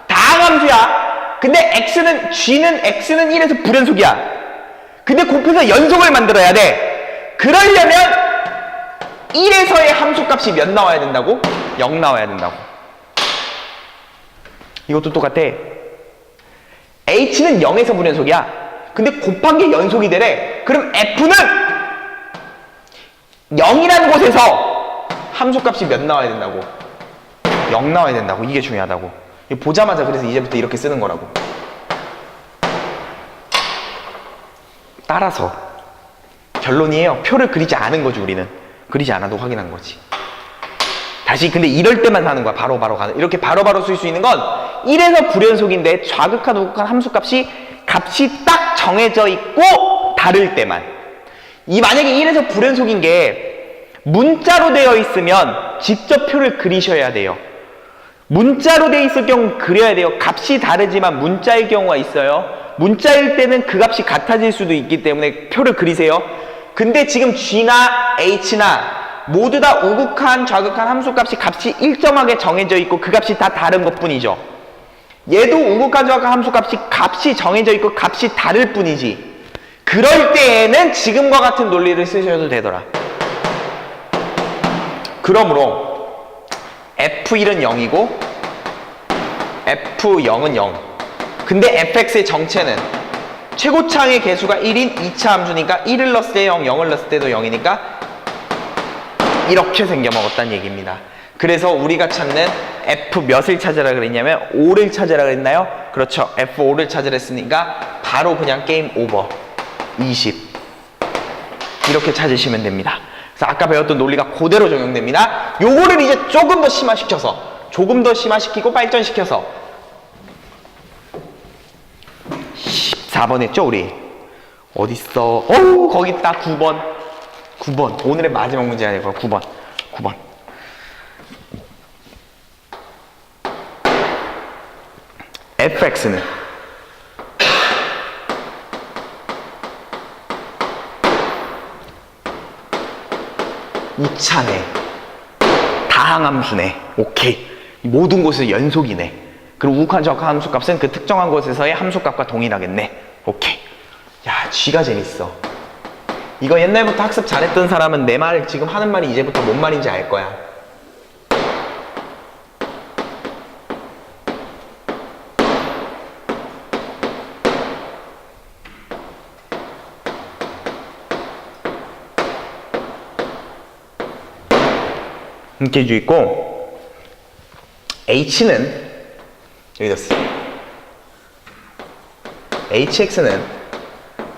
다항함수야. 근데 x는 1에서 불연속이야. 근데 곱해서 연속을 만들어야 돼. 그러려면 1에서의 함수값이 몇 나와야 된다고? 0 나와야 된다고. 이것도 똑같아. h는 0에서 불연속이야. 근데 곱한 게 연속이 되래. 그럼 f는 0이라는 곳에서 함수값이 몇 나와야 된다고? 0 나와야 된다고. 이게 중요하다고. 이거 보자마자 그래서 이제부터 이렇게 쓰는 거라고. 따라서 결론이에요. 표를 그리지 않은 거지. 우리는 그리지 않아도 확인한 거지. 다시 근데 이럴 때만 하는 거야. 바로바로 가는. 이렇게 바로바로 쓸 수 있는 건 1에서 불연속인데 좌극한 우극한 함수값이 딱 정해져 있고 다를 때만. 만약에 1에서 불연속인 게 문자로 되어 있으면 직접 표를 그리셔야 돼요. 문자로 되어 있을 경우 그려야 돼요. 값이 다르지만 문자일 경우가 있어요. 문자일 때는 그 값이 같아질 수도 있기 때문에 표를 그리세요. 근데 지금 g나 h나 모두 다 우극한, 좌극한 함수값이 일정하게 정해져 있고 그 값이 다 다른 것 뿐이죠. 얘도 우극한, 좌극한 함수값이 정해져 있고 값이 다를 뿐이지. 그럴 때에는 지금과 같은 논리를 쓰셔도 되더라. 그러므로 F1은 0이고 F0은 0. 근데 fx의 정체는 최고차의 개수가 1인 2차 함수니까 1을 넣었을 때 0, 0을 넣었을 때도 0이니까 이렇게 생겨먹었다는 얘기입니다. 그래서 우리가 찾는 F 몇을 찾으라 그랬냐면 5를 찾으라 그랬나요? 그렇죠. F5를 찾으라 했으니까 바로 그냥 게임 오버. 20. 이렇게 찾으시면 됩니다. 그래서 아까 배웠던 논리가 그대로 적용됩니다. 요거를 이제 조금 더 심화시키고 발전시켜서 14번 했죠 우리? 어딨어? 거기 있다. 9번. 오늘의 마지막 문제가 될 거야. 9번. fx는 이차네. 다항함수네. 오케이. 모든 곳에서 연속이네. 그리고 우극한, 좌극한 함수값은 그 특정한 곳에서의 함수값과 동일하겠네. 오케이. 야, G가 재밌어. 이거 옛날부터 학습 잘했던 사람은 내 말 지금 하는 말이 이제부터 뭔 말인지 알 거야. 이렇게 해주 있고 H는 여기다 써. HX는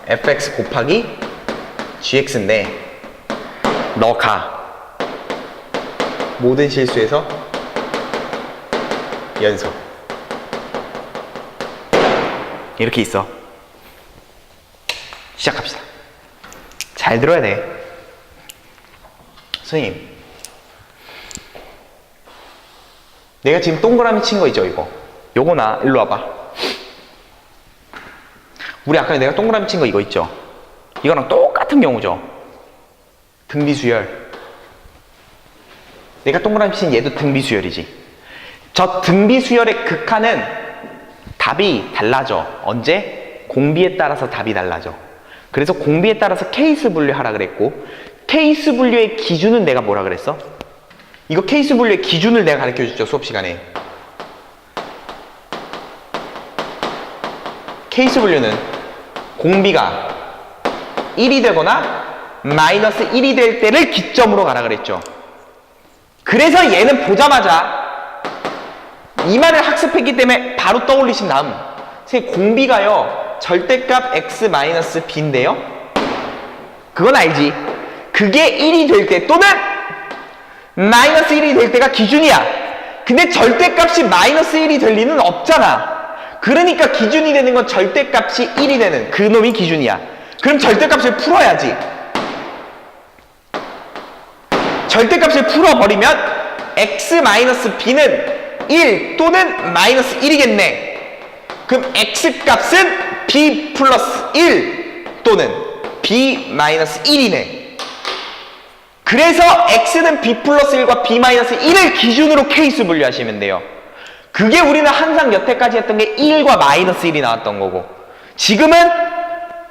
fx 곱하기 gx인데 너 가. 모든 실수에서 연속. 이렇게 있어. 시작합시다. 잘 들어야 돼. 선생님, 내가 지금 동그라미 친 거 있죠, 이거. 요거나, 일로 와봐. 우리 아까 내가 동그라미 친 거 이거 있죠? 이거랑 똑같은 경우죠. 등비수열. 내가 동그라미 친 얘도 등비수열이지. 저 등비수열의 극한은 답이 달라져. 언제? 공비에 따라서 답이 달라져. 그래서 공비에 따라서 케이스 분류하라 그랬고, 케이스 분류의 기준은 내가 뭐라 그랬어? 이거 케이스 분류의 기준을 내가 가르쳐줬죠, 수업 시간에. 케이스 분류는 공비가 1이 되거나 마이너스 1이 될 때를 기점으로 가라 그랬죠. 그래서 얘는 보자마자 이 말을 학습했기 때문에 바로 떠올리신 다음, 선생님 공비가요 절대값 x-b인데요, 그건 알지. 그게 1이 될 때 또는 마이너스 1이 될 때가 기준이야. 근데 절대값이 마이너스 1이 될 리는 없잖아. 그러니까 기준이 되는 건 절대값이 1이 되는 그놈이 기준이야. 그럼 절대값을 풀어야지. 절대값을 풀어버리면 x-b는 1 또는 마이너스 1이겠네. 그럼 x값은 b 플러스 1 또는 b 마이너스 1이네. 그래서 x는 b 플러스 1과 b 마이너스 1을 기준으로 케이스 분류하시면 돼요. 그게 우리는 항상 여태까지 했던 게 1과 마이너스 1이 나왔던 거고, 지금은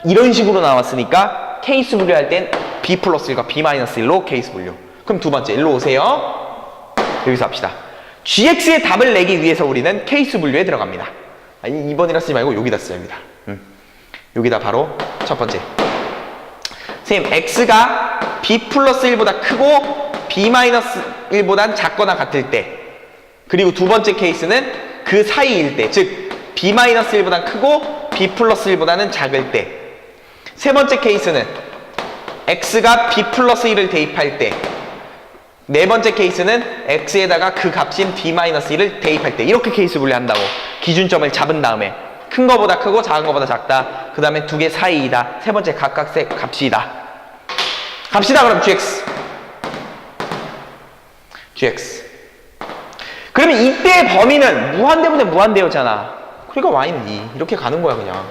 이런 식으로 나왔으니까 케이스 분류할 땐 b 플러스 1과 b 마이너스 1로 케이스 분류. 그럼 두 번째, 일로 오세요. 여기서 합시다. gx의 답을 내기 위해서 우리는 케이스 분류에 들어갑니다. 아니, 2번이라 쓰지 말고 여기다 써야 합니다. 여기다 바로 첫 번째. 선생님, x가 b 플러스 1보다 크고 b 마이너스 1보단 작거나 같을 때, 그리고 두 번째 케이스는 그 사이일 때, 즉 b 마이너스 1보다 크고 b 플러스 1보다는 작을 때. 세 번째 케이스는 x가 b 플러스 1을 대입할 때. 네 번째 케이스는 x에다가 그 값인 b 마이너스 1을 대입할 때. 이렇게 케이스 분류한다고. 기준점을 잡은 다음에 큰 거보다 크고 작은 거보다 작다, 그 다음에 두 개 사이이다, 세 번째 각각의 값이다. 갑시다. 그럼 gx. 그러면 이때의 범위는 무한대분의 무한대였잖아. 그러니까 y는 2 이렇게 가는 거야. 그냥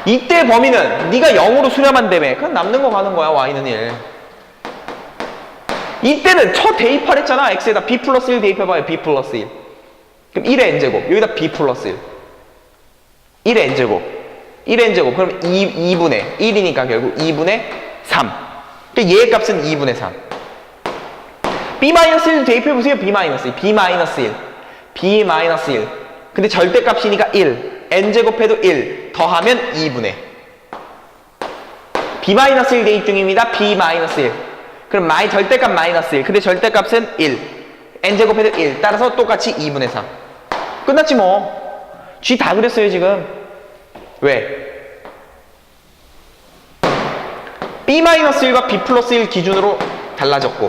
이때의 범위는 네가 0으로 수렴한다며, 그냥 남는 거 가는 거야. y는 1. 이때는 첫 대입하랬잖아. x에다 b 플러스 1 대입해봐요. b 플러스 1. 그럼 1의 n제곱, 여기다 b 플러스 1. 1의 n제곱, 1의 n제곱, 그럼 2분의 1이니까 결국 2분의 3. 그러니까 얘의 값은 2분의 3. b-1 대입해보세요. b-1, b-1, b-1. 근데 절대값이니까 1, n제곱해도 1, 더하면 2분의 b-1 대입 중입니다. b-1. 그럼 절대값 마이너스 1, 근데 절대값은 1, n제곱해도 1, 따라서 똑같이 2분의 3. 끝났지 뭐. G 다 그렸어요 지금. 왜? b-1과 b 플러스 1 기준으로 달라졌고,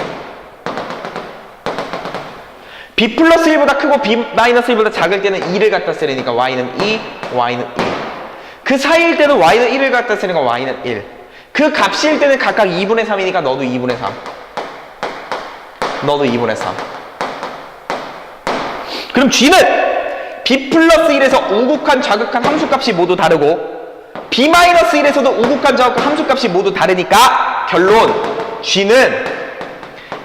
b 플러스 1보다 크고 b 마이너스 1보다 작을 때는 2를 갖다 쓰려니까 y는 2, y는 1. 그 사이일 때는 y는 1을 갖다 쓰니까 y는 1. 그 값일 때는 각각 2분의 3이니까 너도 2분의 3. 너도 2분의 3. 그럼 g는 b 플러스 1에서 우극한 좌극한 함수값이 모두 다르고 b 마이너스 1에서도 우극한 좌극한 함수값이 모두 다르니까 결론, g는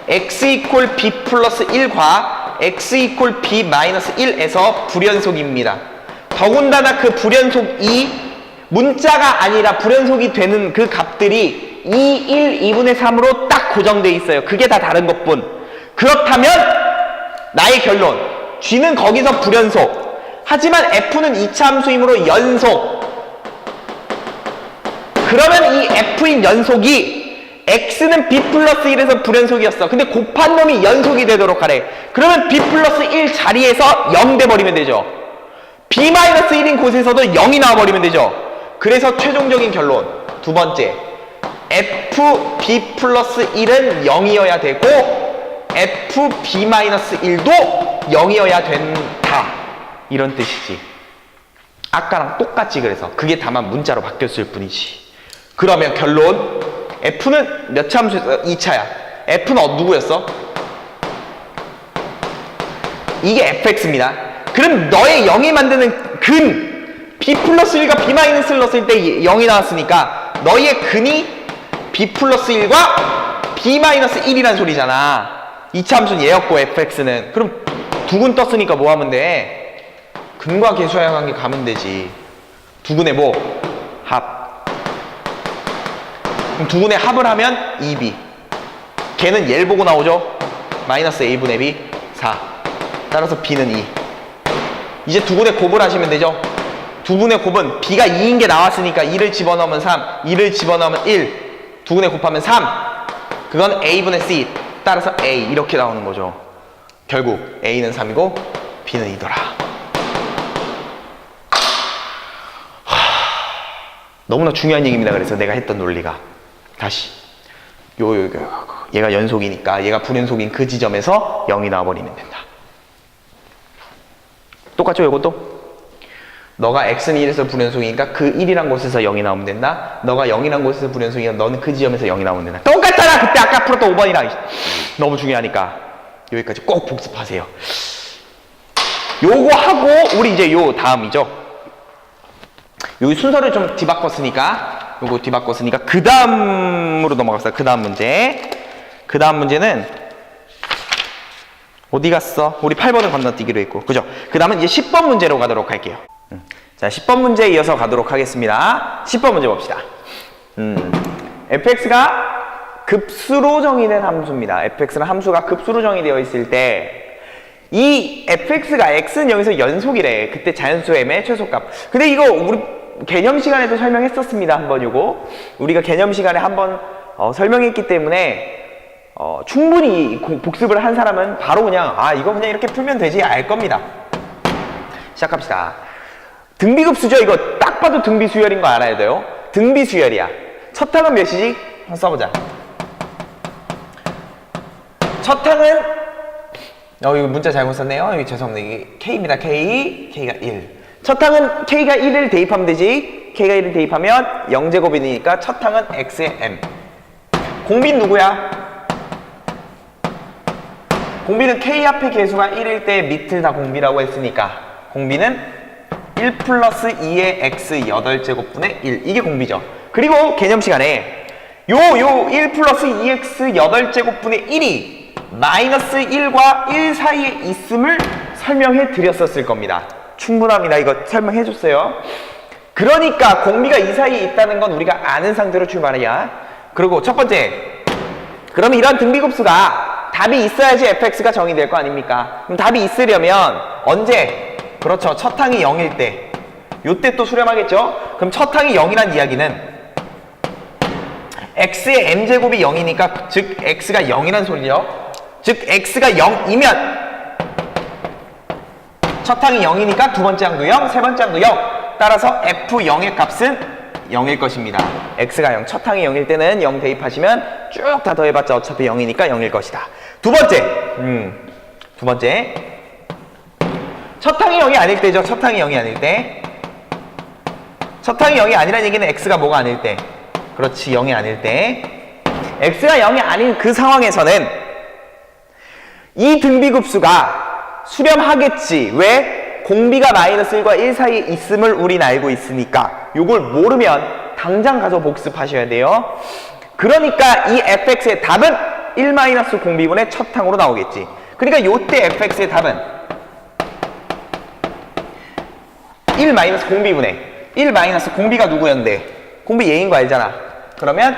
x 이퀄 b 플러스 1과 x 이퀄 b 마이너스 1에서 불연속입니다. 더군다나 그 불연속이 문자가 아니라 불연속이 되는 그 값들이 2, 1, 2분의 3으로 딱 고정돼 있어요. 그게 다 다른 것뿐. 그렇다면 나의 결론, g는 거기서 불연속, 하지만 f는 2차 함수이므로 연속. 그러면 이 f인 연속이 x는 b 플러스 1에서 불연속이었어. 근데 곱한 놈이 연속이 되도록 하래. 그러면 b 플러스 1 자리에서 0 돼버리면 되죠. b 마이너스 1인 곳에서도 0이 나와버리면 되죠. 그래서 최종적인 결론, 두 번째, f b 플러스 1은 0이어야 되고 f b 마이너스 1도 0이어야 된다, 이런 뜻이지. 아까랑 똑같지. 그래서 그게 다만 문자로 바뀌었을 뿐이지. 그러면 결론, f는 몇 차 함수였어? 2차야. f는 누구였어? 이게 fx입니다. 그럼 너의 0이 만드는 근 b 플러스 1과 b 마이너스 1 넣었을 때 0이 나왔으니까 너의 근이 b 플러스 1과 b 마이너스 1이란 소리잖아. 이차 함수는 얘였고 fx는. 그럼 두 근 떴으니까 뭐 하면 돼? 근과 계수하여 관계 가면 되지. 두 근의 뭐? 합. 그럼 두 근의 합을 하면 2b. 걔는 얘를 보고 나오죠? 마이너스 a분의 b 4. 따라서 b는 2. 이제 두 근의 곱을 하시면 되죠? 두 분의 곱은 b가 2인 게 나왔으니까 2를 집어넣으면 3, 2를 집어넣으면 1, 두 분의 곱하면 3. 그건 a분의 c. 따라서 a 이렇게 나오는 거죠. 결국 a는 3이고 b는 2더라. 너무나 중요한 얘기입니다. 그래서 내가 했던 논리가 다시 얘가 연속이니까 얘가 불연속인 그 지점에서 0이 나와버리면 된다. 똑같죠? 이것도? 너가 x는 1에서 불연속이니까 그 1이란 곳에서 0이 나오면 된다. 너가 0이란 곳에서 불연속이니까 너는 그 지점에서 0이 나오면 된다. 똑같잖아! 그때 아까 풀었던 5번이랑 너무 중요하니까 여기까지 꼭 복습하세요. 요거 하고 우리 이제 요 다음이죠. 여기 순서를 좀 뒤바꿨으니까 요거 뒤바꿨으니까 그 다음으로 넘어갔어요. 그 다음 문제. 그 다음 문제는 어디 갔어? 우리 8번을 건너뛰기로 했고 그죠? 그 다음은 이제 10번 문제로 가도록 할게요. 자, 10번 문제에 이어서 가도록 하겠습니다. 10번 문제 봅시다. fx가 급수로 정의된 함수입니다. fx는 함수가 급수로 정의되어 있을 때 이 fx가 x는 여기서 연속이래. 그때 자연수 m의 최소값. 근데 이거 우리 개념 시간에도 설명했었습니다. 한번 요거 우리가 개념 시간에 한번 설명했기 때문에 충분히 복습을 한 사람은 바로 그냥 이거 그냥 이렇게 풀면 되지 알 겁니다. 시작합시다. 등비급수죠. 이거 딱 봐도 등비수열인 거 알아야 돼요. 등비수열이야. 첫 항은 몇이지? 한번 써보자. 첫 항은 이거 문자 잘못 썼네요. 여기 죄송합니다. 이게 K입니다. K가 1. 첫 항은 K가 1을 대입하면 되지. K가 1을 대입하면 0제곱이니까 첫 항은 X의 M. 공비는 누구야? 공비는 K 앞의 개수가 1일 때 밑을 다 공비라고 했으니까 공비는 1 플러스 2의 X 8제곱분의 1. 이게 공비죠. 그리고 개념 시간에 요 1 플러스 2X 8제곱분의 1이 마이너스 1과 1 사이에 있음을 설명해 드렸었을 겁니다. 충분합니다. 이거 설명해 줬어요. 그러니까 공비가 이 사이에 있다는 건 우리가 아는 상태로 출발해야. 그리고 첫 번째, 그럼 이런 등비급수가 답이 있어야지 fx가 정의될 거 아닙니까? 그럼 답이 있으려면 언제? 그렇죠. 첫 항이 0일 때. 요때 또 수렴하겠죠? 그럼 첫 항이 0이란 이야기는 x의 m제곱이 0이니까 즉 x가 0이란 소리죠. 즉 x가 0이면 첫 항이 0이니까 두 번째 항도 0, 세 번째 항도 0. 따라서 f0의 값은 0일 것입니다. x가 0, 첫 항이 0일 때는 0 대입하시면 쭉 다 더해봤자 어차피 0이니까 0일 것이다. 두 번째, 첫 항이 0이 아닐 때죠. 첫 항이 0이 아닐 때. 첫 항이 0이 아니란 얘기는 x가 뭐가 아닐 때. 그렇지, 0이 아닐 때. x가 0이 아닌 그 상황에서는 이 등비급수가 수렴하겠지. 왜? 공비가 마이너스 1과 1 사이에 있음을 우린 알고 있으니까 요걸 모르면 당장 가서 복습하셔야 돼요. 그러니까 이 fx의 답은 1 마이너스 공비분의 첫 항으로 나오겠지. 그러니까 요때 fx의 답은 1 마이너스 공비분의 1 마이너스 공비가 누구였는데? 공비 얘인 거 알잖아. 그러면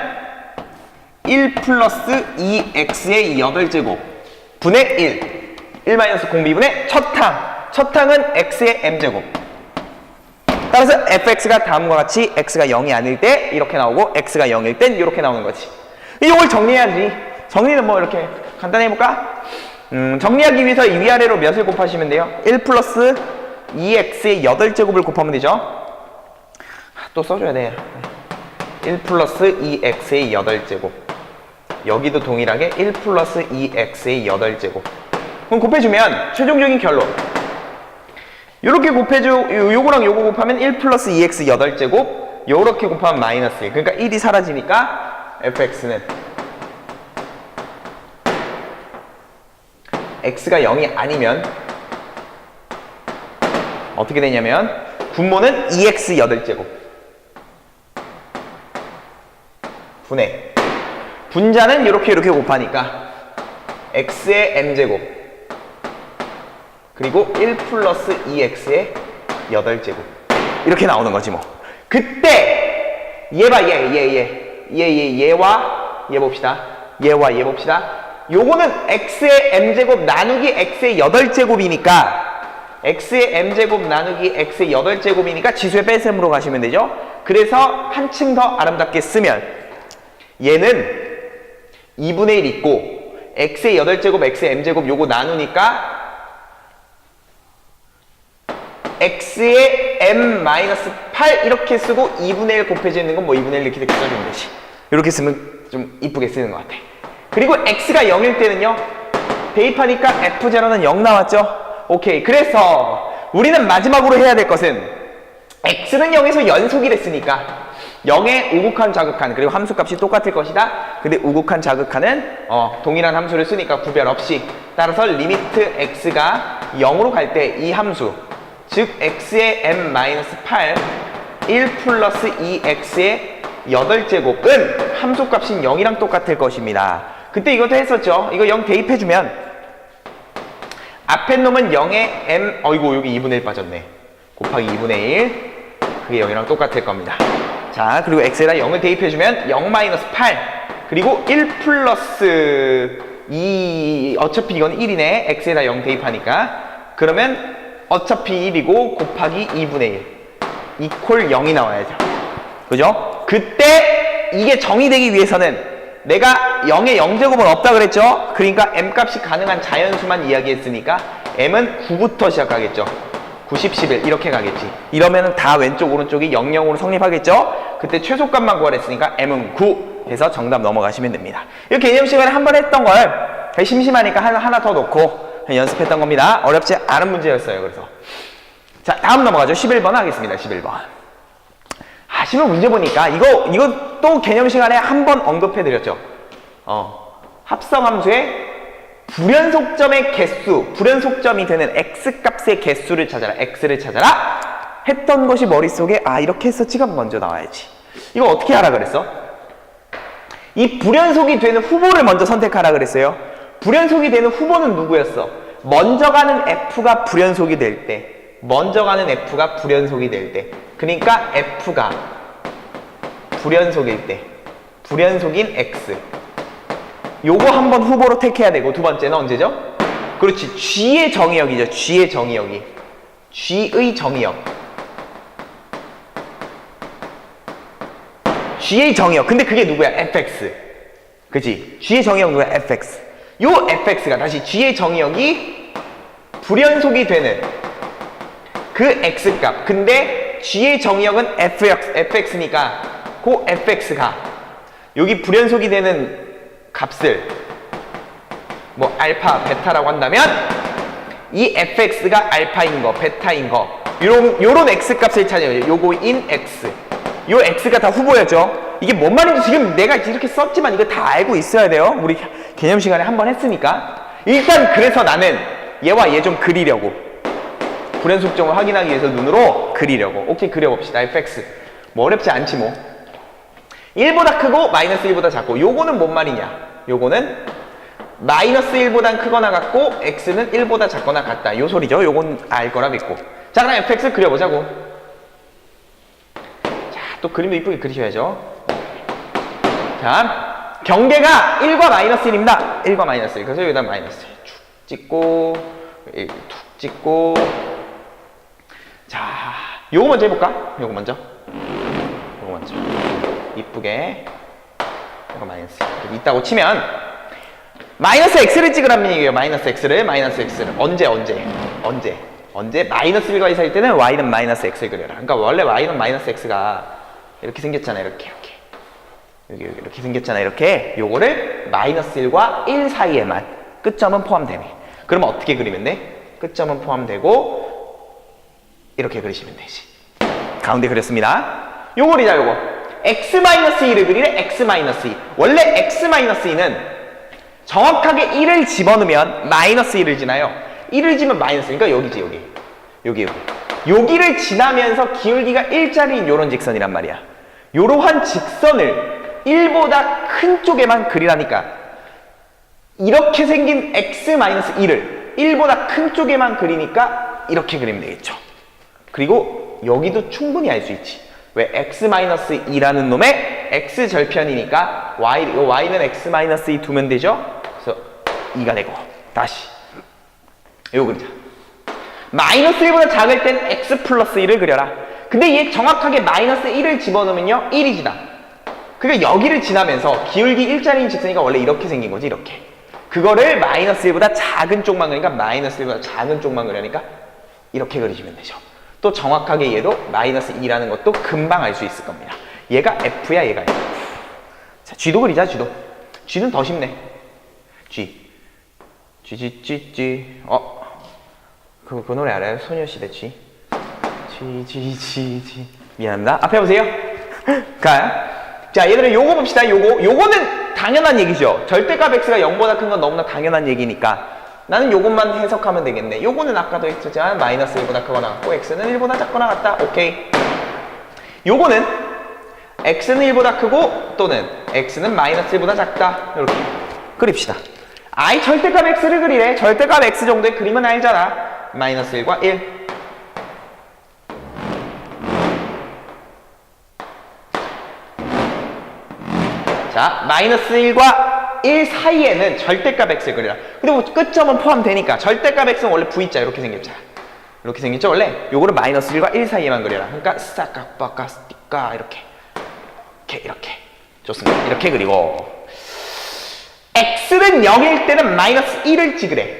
1 플러스 2x의 8제곱 분의 1 마이너스 공비분의 첫 항은 x의 m제곱. 따라서 fx가 다음과 같이 x가 0이 아닐 때 이렇게 나오고 x가 0일 땐 이렇게 나오는 거지. 이걸 정리해야지. 정리는 뭐 이렇게 간단히 해볼까? 정리하기 위해서 이 위아래로 몇을 곱하시면 돼요? 1 플러스 2x의 8제곱을 곱하면 되죠? 또 써줘야 돼. 1 플러스 2x의 8제곱. 여기도 동일하게 1 플러스 2x의 8제곱. 그럼 곱해주면 최종적인 결론. 요렇게 요거랑 요거 곱하면 1 플러스 2x 8제곱. 요렇게 곱하면 마이너스 1. 그러니까 1이 사라지니까 fx는 x가 0이 아니면 어떻게 되냐면 분모는 2x 8제곱 분의 분자는 이렇게 곱하니까 x의 m제곱 그리고 1 플러스 2x의 8제곱 이렇게 나오는 거지 뭐. 그때 얘 봐, 얘와 얘 봅시다. 얘와 얘 봅시다. 요거는 x의 m제곱 나누기 x의 8제곱이니까 x의 m제곱 나누기 x의 8제곱이니까 지수의 뺄셈으로 가시면 되죠. 그래서 한층 더 아름답게 쓰면 얘는 2분의 1 있고 x의 8제곱 x의 m제곱 요거 나누니까 x의 m-8 이렇게 쓰고 2분의 1 곱해지는 건 뭐 2분의 1 이렇게 써주면 되지. 이렇게 쓰면 좀 이쁘게 쓰는 것 같아. 그리고 x가 0일 때는요 대입하니까 f0는 0 나왔죠. 오케이. 그래서 우리는 마지막으로 해야 될 것은 x는 0에서 연속이랬으니까 0의 우극한 자극한 그리고 함수값이 똑같을 것이다. 근데 우극한 자극한은 동일한 함수를 쓰니까 구별 없이 따라서 리미트 x가 0으로 갈 때 이 함수 즉 x의 m-8 1 플러스 2x의 8제곱은 함수값인 0이랑 똑같을 것입니다. 그때 이것도 했었죠. 이거 0 대입해주면 앞에 놈은 0의 m 어이구 여기 2분의 1 빠졌네. 곱하기 2분의 1 그게 0이랑 똑같을 겁니다. 자 그리고 x에다 0을 대입해주면 0-8 그리고 1 플러스 2 어차피 이건 1이네. x에다 0 대입하니까 그러면 어차피 1이고 곱하기 2분의 1 이퀄 0이 나와야죠. 그죠? 그때 이게 정의되기 위해서는 내가 0의 0제곱은 없다 그랬죠? 그러니까 m값이 가능한 자연수만 이야기했으니까 m은 9부터 시작하겠죠. 90, 11 이렇게 가겠지. 이러면 다 왼쪽 오른쪽이 0, 0으로 성립하겠죠? 그때 최소값만 구하랬으니까 m은 9 해서 정답 넘어가시면 됩니다. 이 개념 시간에 한 번 했던 걸 심심하니까 하나 더 놓고 연습했던 겁니다. 어렵지 않은 문제였어요. 그래서 자 다음 넘어가죠. 11번 하겠습니다. 11번. 11번 문제 보니까 이거 또 개념 시간에 한 번 언급해드렸죠. 합성함수의 불연속점의 개수, 불연속점이 되는 x값의 개수를 찾아라. x를 찾아라. 했던 것이 머릿속에 이렇게 했었지가 먼저 나와야지. 이거 어떻게 하라 그랬어? 이 불연속이 되는 후보를 먼저 선택하라 그랬어요. 불연속이 되는 후보는 누구였어? 먼저 가는 f가 불연속이 될 때, 그러니까 f가 불연속일 때, 불연속인 x 요거 한번 후보로 택해야 되고 두 번째는 언제죠? 그렇지, g의 정의역이죠. g의 정의역이 g의 정의역 근데 그게 누구야? fx 그치? g의 정의역 누구야? fx 요 fx가 다시 g의 정의역이 불연속이 되는 그 x값 근데 g의 정의역은 fx니까 그 fx가 여기 불연속이 되는 값을 뭐 알파, 베타라고 한다면 이 fx가 알파인 거, 베타인 거 요런 x값을 찾아요. 요거인 x 요 x가 다 후보였죠. 이게 뭔 말인지 지금 내가 이렇게 썼지만 이거 다 알고 있어야 돼요. 우리 개념 시간에 한 번 했으니까. 일단 그래서 나는 얘와 얘 좀 그리려고 불연속점을 확인하기 위해서 눈으로 그리려고. 오케이, 그려봅시다. fx 뭐 어렵지 않지 뭐. 1보다 크고 마이너스 1보다 작고 요거는 뭔 말이냐. 요거는 마이너스 1보단 크거나 같고 x는 1보다 작거나 같다 요 소리죠. 요건 알 거라 믿고. 자 그럼 fx 그려보자고. 자 또 그림도 이쁘게 그리셔야죠. 자 경계가 1과 마이너스 1입니다. 1과 마이너스 1 그래서 여기다 마이너스 1 쭉 찍고 툭 찍고. 자 요거 먼저 해볼까? 요거 먼저 이쁘게 이거 마이너스 이렇게 있다고 치면 마이너스 x를 찍으라는 얘기예요. 마이너스 x를 언제 마이너스 1과 2 사이일 때는 y는 마이너스 x를 그려라. 그러니까 원래 y는 마이너스 x가 이렇게 생겼잖아. 이렇게 여기 이렇게 생겼잖아. 이렇게 요거를 마이너스 1과 1 사이에만 끝점은 포함되네. 그러면 어떻게 그리면 돼? 끝점은 포함되고 이렇게 그리시면 되지. 가운데 그렸습니다. 요거리자 요거 x-2를 그리래. x-2 원래 x-2는 정확하게 1을 집어넣으면 마이너스 1을 지나요. 1을 지면 마이너스 그러니까 여기지 여기 여기를 지나면서 기울기가 1짜리인 요런 직선이란 말이야. 요러한 직선을 1보다 큰 쪽에만 그리라니까. 이렇게 생긴 x-1을 1보다 큰 쪽에만 그리니까 이렇게 그리면 되겠죠. 그리고 여기도 충분히 알 수 있지. 왜? x-2라는 놈의 x절편이니까 y는 x-2 두면 되죠? 그래서 2가 되고 다시 이거 그리자. 마이너스 1보다 작을 땐 x 플러스 1을 그려라. 근데 얘 정확하게 마이너스 1을 집어넣으면요 1이 지나. 그러니까 여기를 지나면서 기울기 1짜리인 직선이가 원래 이렇게 생긴 거지. 이렇게. 그거를 마이너스 1보다 작은 쪽만 그리니까 마이너스 1보다 작은 쪽만 그려니까 이렇게 그리시면 되죠. 또 정확하게 얘도 마이너스 2라는 것도 금방 알 수 있을 겁니다. 얘가 F야, 얘가 F. 자, G도 그리자, G도. G는 더 쉽네. G. G. 그 노래 알아요? 소녀시대 G. G. 미안합니다. 앞에 보세요. 가요. 자, 얘들은 요거 봅시다, 요거는 당연한 얘기죠. 절대값 X가 0보다 큰 건 너무나 당연한 얘기니까. 나는 요것만 해석하면 되겠네. 요거는 아까도 했었지만 마이너스 1보다 크거나 같고 x는 1보다 작거나 같다. 오케이. 요거는 x는 1보다 크고 또는 x는 마이너스 1보다 작다. 이렇게 그립시다. 아이 절대값 x를 그리래. 절대값 x 정도의 그림은 알잖아. 마이너스 1과 1. 자, 마이너스 1과 1 사이에는 절대값 x를 그리라. 근데 뭐 끝점은 포함되니까 절대값 x는 원래 V자 이렇게 생겼잖아. 이렇게 생겼죠 원래? 요거를 마이너스 1과 1 사이에만 그려라. 그러니까 싸까빠까 스티까 이렇게 좋습니다. 이렇게 그리고 x는 0일 때는 마이너스 1을 찍으래.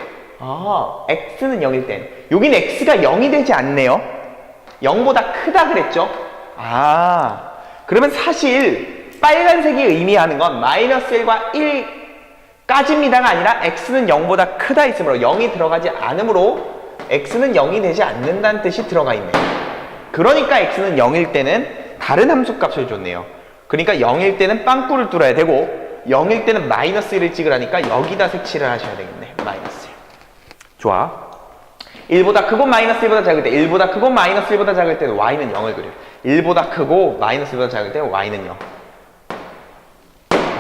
x는 0일 땐 여긴 x가 0이 되지 않네요. 0보다 크다 그랬죠? 그러면 사실 빨간색이 의미하는 건 마이너스 1과 1까지입니다가 아니라 x는 0보다 크다 있으므로 0이 들어가지 않으므로 x는 0이 되지 않는다는 뜻이 들어가 있네요. 그러니까 x는 0일 때는 다른 함수값을 줬네요. 그러니까 0일 때는 빵꾸를 뚫어야 되고 0일 때는 마이너스 1을 찍으라니까 여기다 색칠을 하셔야 되겠네. 마이너스 1. 좋아. 1보다 크고 마이너스 1보다 작을 때 1보다 크고 마이너스 1보다 작을 때는 y는 0을 그려. 1보다 크고 마이너스 1보다 작을 때는 y는 0.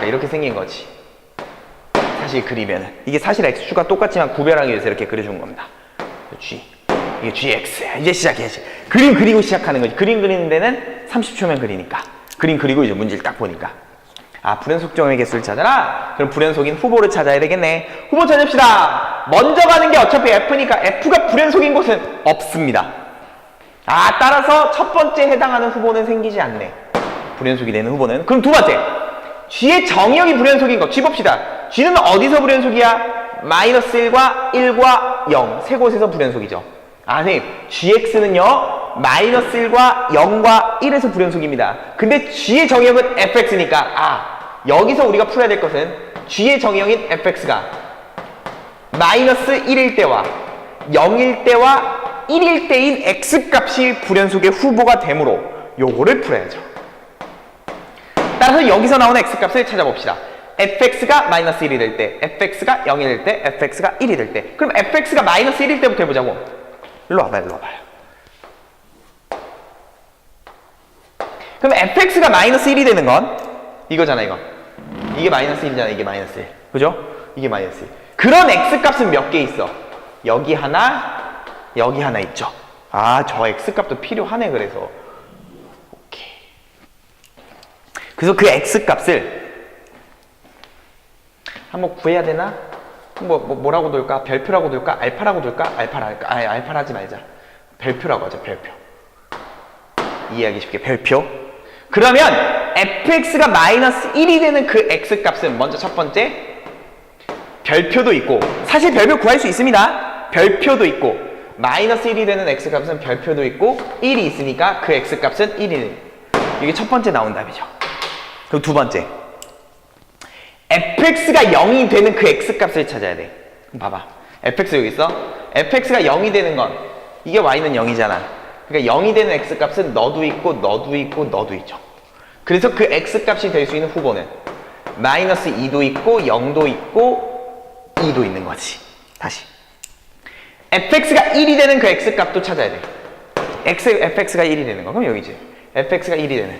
이렇게 생긴 거지. 사실 그리면은 이게 사실 x축과 똑같지만 구별하기 위해서 이렇게 그려준 겁니다. G 이게 GX. 이제 시작해야지. 그림 그리고 시작하는 거지. 그림 그리는 데는 30초면 그리니까. 그림 그리고 이제 문제를 딱 보니까 불연속 정의 개수를 찾아라. 그럼 불연속인 후보를 찾아야 되겠네. 후보 찾읍시다. 먼저 가는 게 어차피 F니까 F가 불연속인 곳은 없습니다. 따라서 첫 번째 해당하는 후보는 생기지 않네. 불연속이 되는 후보는. 그럼 두 번째 G의 정의역이 불연속인 거 G 봅시다. G는 어디서 불연속이야? 마이너스 1과 1과 0 세 곳에서 불연속이죠. 선생님 GX는요 마이너스 1과 0과 1에서 불연속입니다. 근데 G의 정의역은 fx니까 여기서 우리가 풀어야 될 것은 G의 정의역인 fx가 마이너스 1일 때와 0일 때와 1일 때인 x값이 불연속의 후보가 되므로 요거를 풀어야죠. 따라서 여기서 나오는 x값을 찾아봅시다. fx가 마이너스 1이 될 때, fx가 0이 될 때, fx가 1이 될 때. 그럼 fx가 마이너스 1일 때부터 해보자고. 일로 와봐요. 그럼 fx가 마이너스 1이 되는 건 이거잖아, 이거. 이게 마이너스 1이잖아, 이게 마이너스 1. 그죠? 이게 마이너스 1. 그런 x값은 몇 개 있어? 여기 하나, 여기 하나 있죠. 저 x값도 필요하네, 그래서. 그래서 그 x값을 한번 구해야 되나? 뭐라고 둘까? 별표라고 둘까? 알파라고 둘까? 알파라 하지 말자. 별표라고 하자, 별표. 이해하기 쉽게 별표. 그러면 fx가 마이너스 1이 되는 그 x값은 먼저 첫 번째 별표도 있고, 사실 별표 구할 수 있습니다. 별표도 있고, 마이너스 1이 되는 x값은 별표도 있고 1이 있으니까 그 x값은 1이. 이게 첫 번째 나온 답이죠. 그럼 두 번째 fx가 0이 되는 그 x값을 찾아야 돼. 그럼 봐봐. fx 여기 있어. fx가 0이 되는 건 이게 y는 0이잖아. 그러니까 0이 되는 x값은 너도 있고 너도 있고 너도 있죠. 그래서 그 x값이 될 수 있는 후보는 마이너스 2도 있고 0도 있고 2도 있는 거지. 다시 fx가 1이 되는 그 x값도 찾아야 돼. fx가 1이 되는 거. 그럼 여기지. fx가 1이 되는.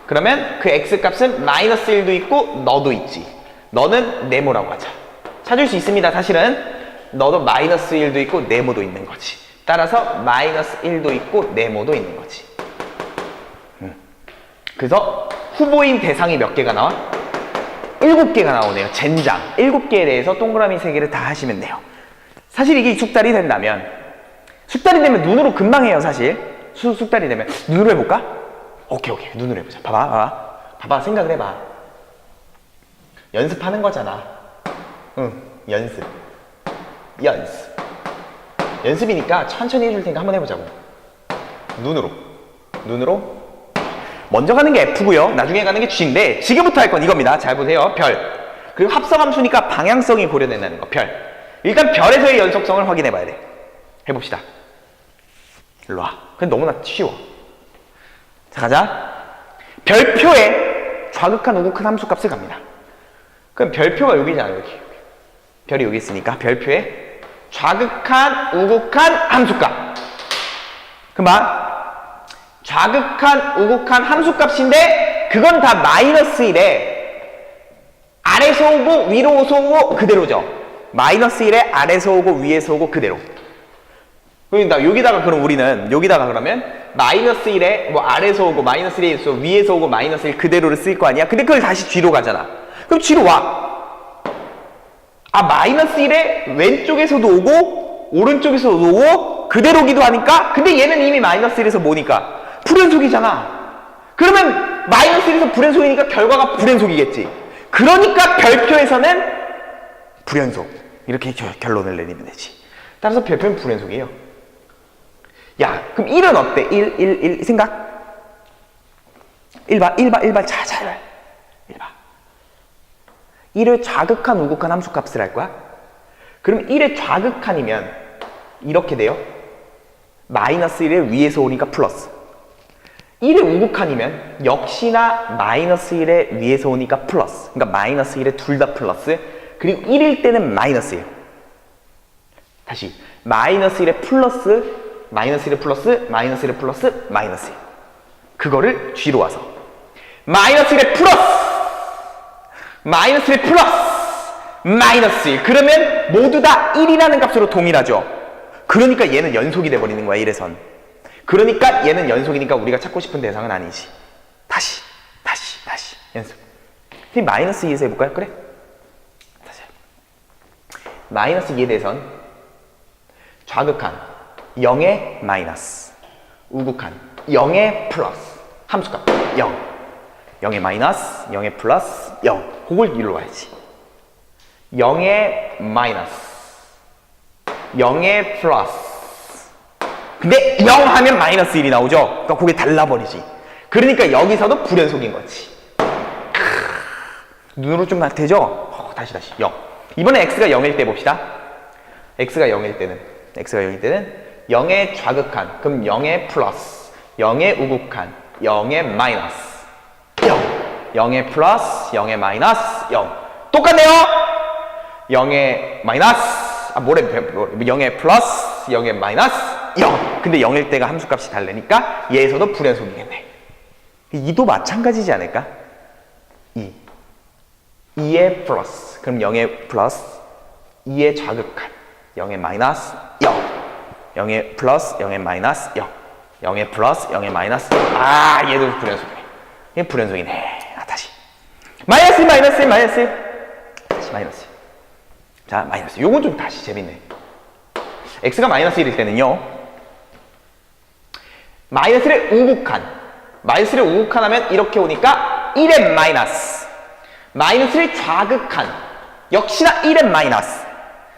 그러면 그 x 값은 마이너스 1도 있고 너도 있지. 너는 네모라고 하자. 찾을 수 있습니다. 사실은 너도 마이너스 1도 있고 네모도 있는 거지. 따라서 마이너스 1도 있고 네모도 있는 거지. 그래서 후보인 대상이 몇 개가 나와? 7개가 나오네요. 젠장. 7개에 대해서 동그라미 3개를 다 하시면 돼요. 사실 이게 숙달이 된다면, 숙달이 되면 눈으로 금방 해요, 사실. 숙달이 되면. 눈으로 해볼까? 오케이. 눈으로 해보자. 봐봐. 생각을 해봐. 연습하는 거잖아. 응, 연습. 연습이니까 천천히 해줄 테니까 한번 해보자고. 눈으로. 먼저 가는 게 F고요. 나중에 가는 게 G인데 지금부터 할 건 이겁니다. 잘 보세요. 별. 그리고 합성함수니까 방향성이 고려된다는 거. 별. 일단 별에서의 연속성을 확인해 봐야 돼. 해봅시다. 일로 와. 근데 너무나 쉬워. 자, 가자. 별표에 좌극한 우극한 함수값을 갑니다. 그럼 별표가 여기잖아, 여기. 별이 여기 있으니까 별표에 좌극한 우극한 함수값. 그만. 좌극한 우극한 함수값인데 그건 다 마이너스 1에 아래서 오고 위로 오고 그대로죠. 마이너스 1에 아래서 오고 위에서 오고 그대로. 그러니까 여기다가 그럼 우리는 여기다가 그러면 마이너스 1에 뭐 아래서 오고 마이너스 1에서 위에서 오고 마이너스 1 그대로를 쓸 거 아니야. 근데 그걸 다시 뒤로 가잖아. 그럼 뒤로 와. 아, 마이너스 1에 왼쪽에서도 오고 오른쪽에서도 오고 그대로기도 하니까. 근데 얘는 이미 마이너스 1에서 뭐니까 불연속이잖아. 그러면 마이너스 1에서 불연속이니까 결과가 불연속이겠지. 그러니까 별표에서는 불연속. 이렇게 결론을 내리면 되지. 따라서 별표는 불연속이에요. 야, 그럼 1은 어때? 1 생각? 1 봐. 자. 1 봐. 1을 좌극한 우극한 함수값을 할 거야? 그럼 1의 좌극한이면 이렇게 돼요. 마이너스 1에 위에서 오니까 플러스. 1의 우극한이면 역시나 마이너스 1에 위에서 오니까 플러스. 그러니까 마이너스 1에 둘 다 플러스. 그리고 1일 때는 마이너스예요. 다시 마이너스 1에 플러스, 마이너스 1에 플러스, 마이너스 1에 플러스, 마이너스예요. 그거를 뒤로 와서 마이너스 1에 플러스, 마이너스 1에 플러스, 마이너스 1. 그러면 모두 다 1이라는 값으로 동일하죠. 그러니까 얘는 연속이 돼버리는 거야, 1에선. 그러니까 얘는 연속이니까 우리가 찾고 싶은 대상은 아니지. 다시 연습. 마이너스 2에서 해볼까요? 그래? 다시. 마이너스 2에 대해선 좌극한 0에 마이너스, 우극한 0에 플러스, 함수값 0, 0에 마이너스, 0에 플러스 0. 그걸 일로 와야지. 0에 마이너스, 0에 플러스. 근데 0 하면 마이너스 1이 나오죠? 그러니까 그게 달라버리지. 그러니까 여기서도 불연속인 거지. 눈으로 좀 되죠? 다시 0. 이번에 x가 0일 때 봅시다. x가 0일 때는 0의 좌극한, 그럼 0의 플러스, 0의 우극한, 0의 마이너스 0, 0의 플러스, 0의 마이너스 0. 똑같네요. 0의 마이너스, 0의 플러스, 0의 마이너스 0. 근데 0일 때가 함수값이 다르니까 얘에서도 불연속이겠네. 2도 마찬가지지 않을까? 2의 플러스, 그럼 0의 플러스, 2의 좌극한, 0의 마이너스 0, 0의 플러스, 0의 마이너스 0, 0의 플러스, 0의 마이너스 0. 아, 얘도 불연속이네. 얘 불연속이네. 다시 마이너스. 다시 마이너스. 자, 마이너스. 요건 좀 다시 재밌네. x가 마이너스 1일 때는요, 마이너스를 우극한 하면 이렇게 오니까 1의 마이너스, 마이너스를 좌극한 역시나 1의 마이너스,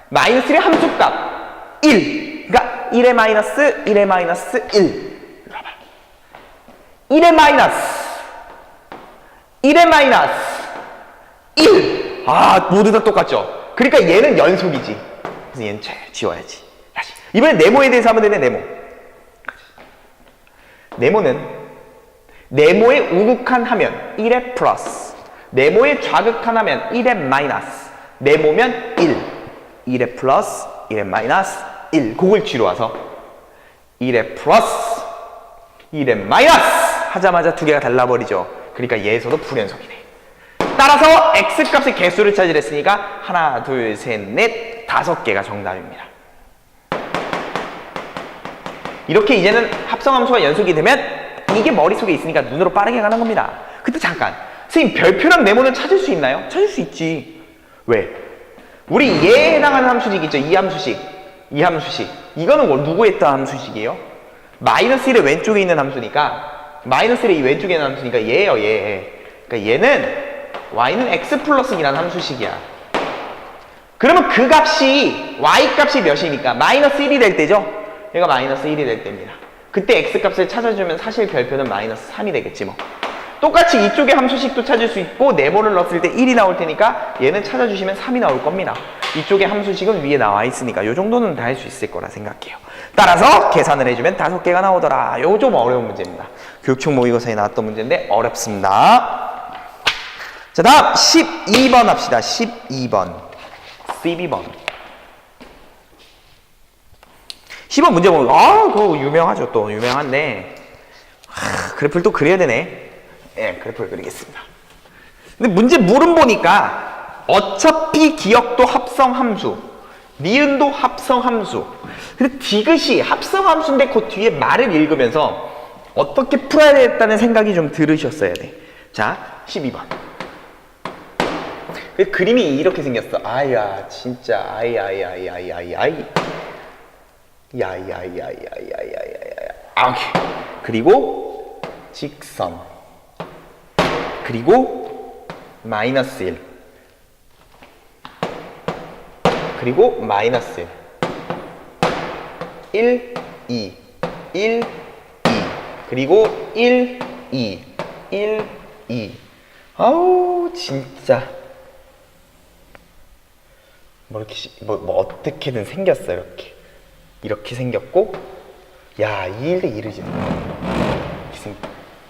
마이너스의 함수값 1. 그러니까 1의 마이너스 1. 봐봐. 1의 마이너스 1. 아, 모두 다 똑같죠? 그러니까 얘는 연속이지. 그래서 얘는 지워야지. 다시. 이번엔 네모에 대해서 하면 되네. 네모는 네모에 우극한 하면 1의 플러스, 네모에 좌극한 하면 1의 마이너스, 네모면 1, 1의 플러스, 1의 마이너스 1. 그걸 뒤로 와서 1의 플러스, 1의 마이너스 하자마자 두 개가 달라버리죠. 그러니까 얘에서도 불연속이네. 따라서 x값의 개수를 찾으랬으니까 하나, 둘, 셋, 넷, 5개가 정답입니다. 이렇게 이제는 합성함수가 연속이 되면 이게 머릿속에 있으니까 눈으로 빠르게 가는 겁니다. 근데 잠깐, 선생님 별표랑 네모는 찾을 수 있나요? 찾을 수 있지. 왜? 우리 얘에 해당하는 함수식 있죠? 이 함수식. 이거는 누구 했던 함수식이에요? 마이너스 1의 왼쪽에 있는 함수니까, 마이너스 1의 이 왼쪽에 있는 함수니까 얘예요, 얘. 그러니까 얘는 y는 x 플러스 2라는 함수식이야. 그러면 그 값이, y 값이 몇이니까 마이너스 1이 될 때죠? 얘가 마이너스 1이 될 때입니다. 그때 x 값을 찾아주면 사실 별표는 마이너스 3이 되겠지 뭐. 똑같이 이쪽에 함수식도 찾을 수 있고 네모를 넣었을 때 1이 나올 테니까 얘는 찾아주시면 3이 나올 겁니다. 이쪽에 함수식은 위에 나와 있으니까 요 정도는 다 할 수 있을 거라 생각해요. 따라서 계산을 해주면 5개가 나오더라. 요거 좀 어려운 문제입니다. 교육청 모의고사에 나왔던 문제인데 어렵습니다. 자, 다음 12번 합시다. 12번 10번 문제 보면 그거 유명하죠. 또 유명한데 그래프를 또 그려야 되네. 예, 그래프를 그리겠습니다. 근데 문제 물음 보니까 어차피 기억도 합성함수, 니은도 합성함수. 근데 디귿이 합성함수인데 그 뒤에 말을 읽으면서 어떻게 풀어야 되겠다는 생각이 좀 들으셨어야 돼. 자, 12번. 그 그림이 이렇게 생겼어. 아야, 진짜 야야야야야야야. 오케이. 그리고 직선. 그리고 마이너스 1. 그리고 마이너스 1. 1, 2. 그리고 1, 2. 아우, 진짜. 어떻게든 생겼어, 이렇게. 이렇게 생겼고, 야, 2일 대 2를 지는 거야.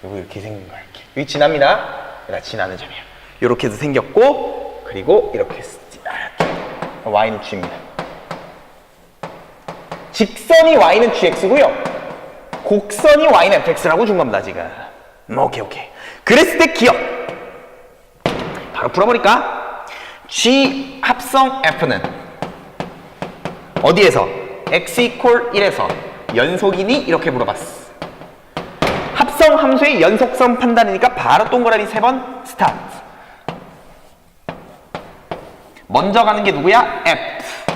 이거 이렇게 생긴 거야, 이렇게. 여기 지납니다. 얘가 지나는 점이야. 이렇게도 생겼고, 그리고 이렇게 y는 g입니다. 직선이 y는 gx고요. 곡선이 y는 fx라고 준 겁니다, 지금. 오케이. 그랬을 때 기억. 바로 풀어보니까 g 합성 f는 어디에서? x equal 1에서 연속이니? 이렇게 물어봤어. 합성 함수의 연속성 판단이니까 바로 동그라미 3번 스타트. 먼저 가는 게 누구야? F.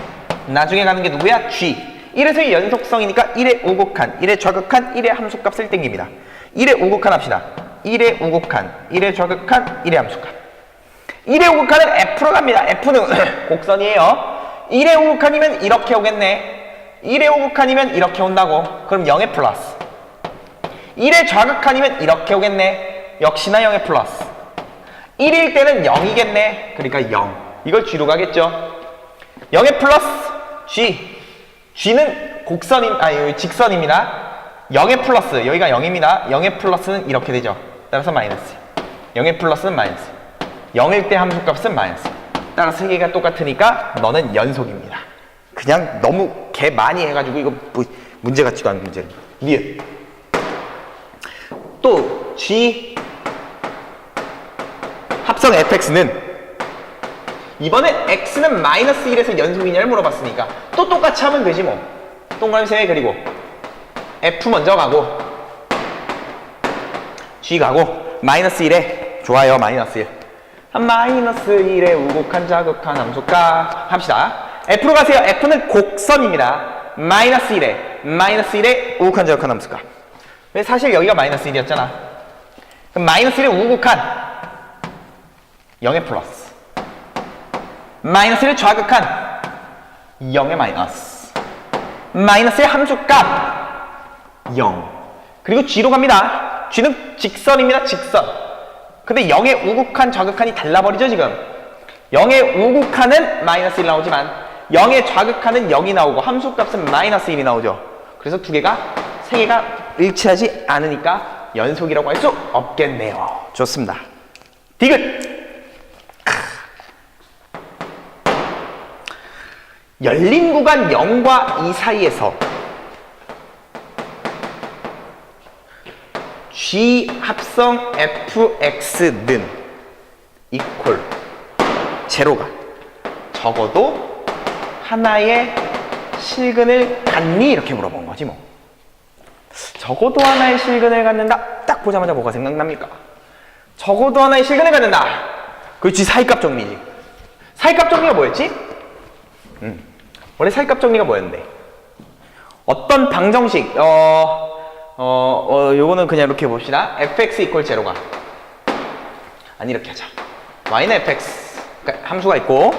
나중에 가는 게 누구야? G. 1에서의 연속성이니까 1의 우극한, 1의 좌극한, 1의 함수값을 땡깁니다. 1의 우극한 합시다. 1의 우극한, 1의 좌극한, 1의 함수값. 1의 우극한은 F로 갑니다. F는 곡선이에요. 1의 우극한이면 이렇게 오겠네. 1의 우극한이면 이렇게 온다고. 그럼 0의 플러스. 1의 좌극한이면 이렇게 오겠네. 역시나 0의 플러스. 1일 때는 0이겠네. 그러니까 0. 이걸 G로 가겠죠. 0의 플러스 G. G는 직선입니다. 0의 플러스, 여기가 0입니다. 0의 플러스는 이렇게 되죠. 따라서 마이너스. 0의 플러스는 마이너스. 0일 때 함수값은 마이너스. 따라서 세 개가 똑같으니까 너는 연속입니다. 그냥 너무 개 많이 해가지고 이거 문제 같지도 않은 문제는. 니은. 또 G 합성 fx는 이번엔 x는 마이너스 1에서 연속이냐를 물어봤으니까 또 똑같이 하면 되지 뭐. 동그라미 3개 그리고 f 먼저 가고 g 가고 마이너스 1에 좋아요. 마이너스 1. 마이너스 1에 우극한 좌극한 함수값 합시다. f로 가세요. f는 곡선입니다. 마이너스 1에 우극한 좌극한 함수값. 왜 사실 여기가 마이너스 1이었잖아. 그럼 마이너스 1에 우극한 0의 플러스. 마이너스 1의 좌극한 0의 마이너스. 마이너스의 함수값 0. 그리고 g로 갑니다. g는 직선입니다. 직선. 근데 0의 우극한 좌극한이 달라버리죠 지금. 0의 우극한은 마이너스 1 나오지만 0의 좌극한은 0이 나오고 함수값은 마이너스 1이 나오죠. 그래서 세 개가 일치하지 않으니까 연속이라고 할 수 없겠네요. 좋습니다. 디귿. 열린 구간 0과 2 사이에서 G 합성 fx는 이퀄 제로가 적어도 하나의 실근을 갖니? 이렇게 물어본 거지 뭐. 적어도 하나의 실근을 갖는다. 딱 보자마자 뭐가 생각납니까? 적어도 하나의 실근을 갖는다. 그렇지, 사이값 정리지. 사이값 정리가 뭐였지? 원래 사이값 정리가 뭐였는데? 어떤 방정식, 요거는 그냥 이렇게 봅시다. fx 이퀄 제로가. 아니, 이렇게 하자. y는 fx. 그러니까 함수가 있고,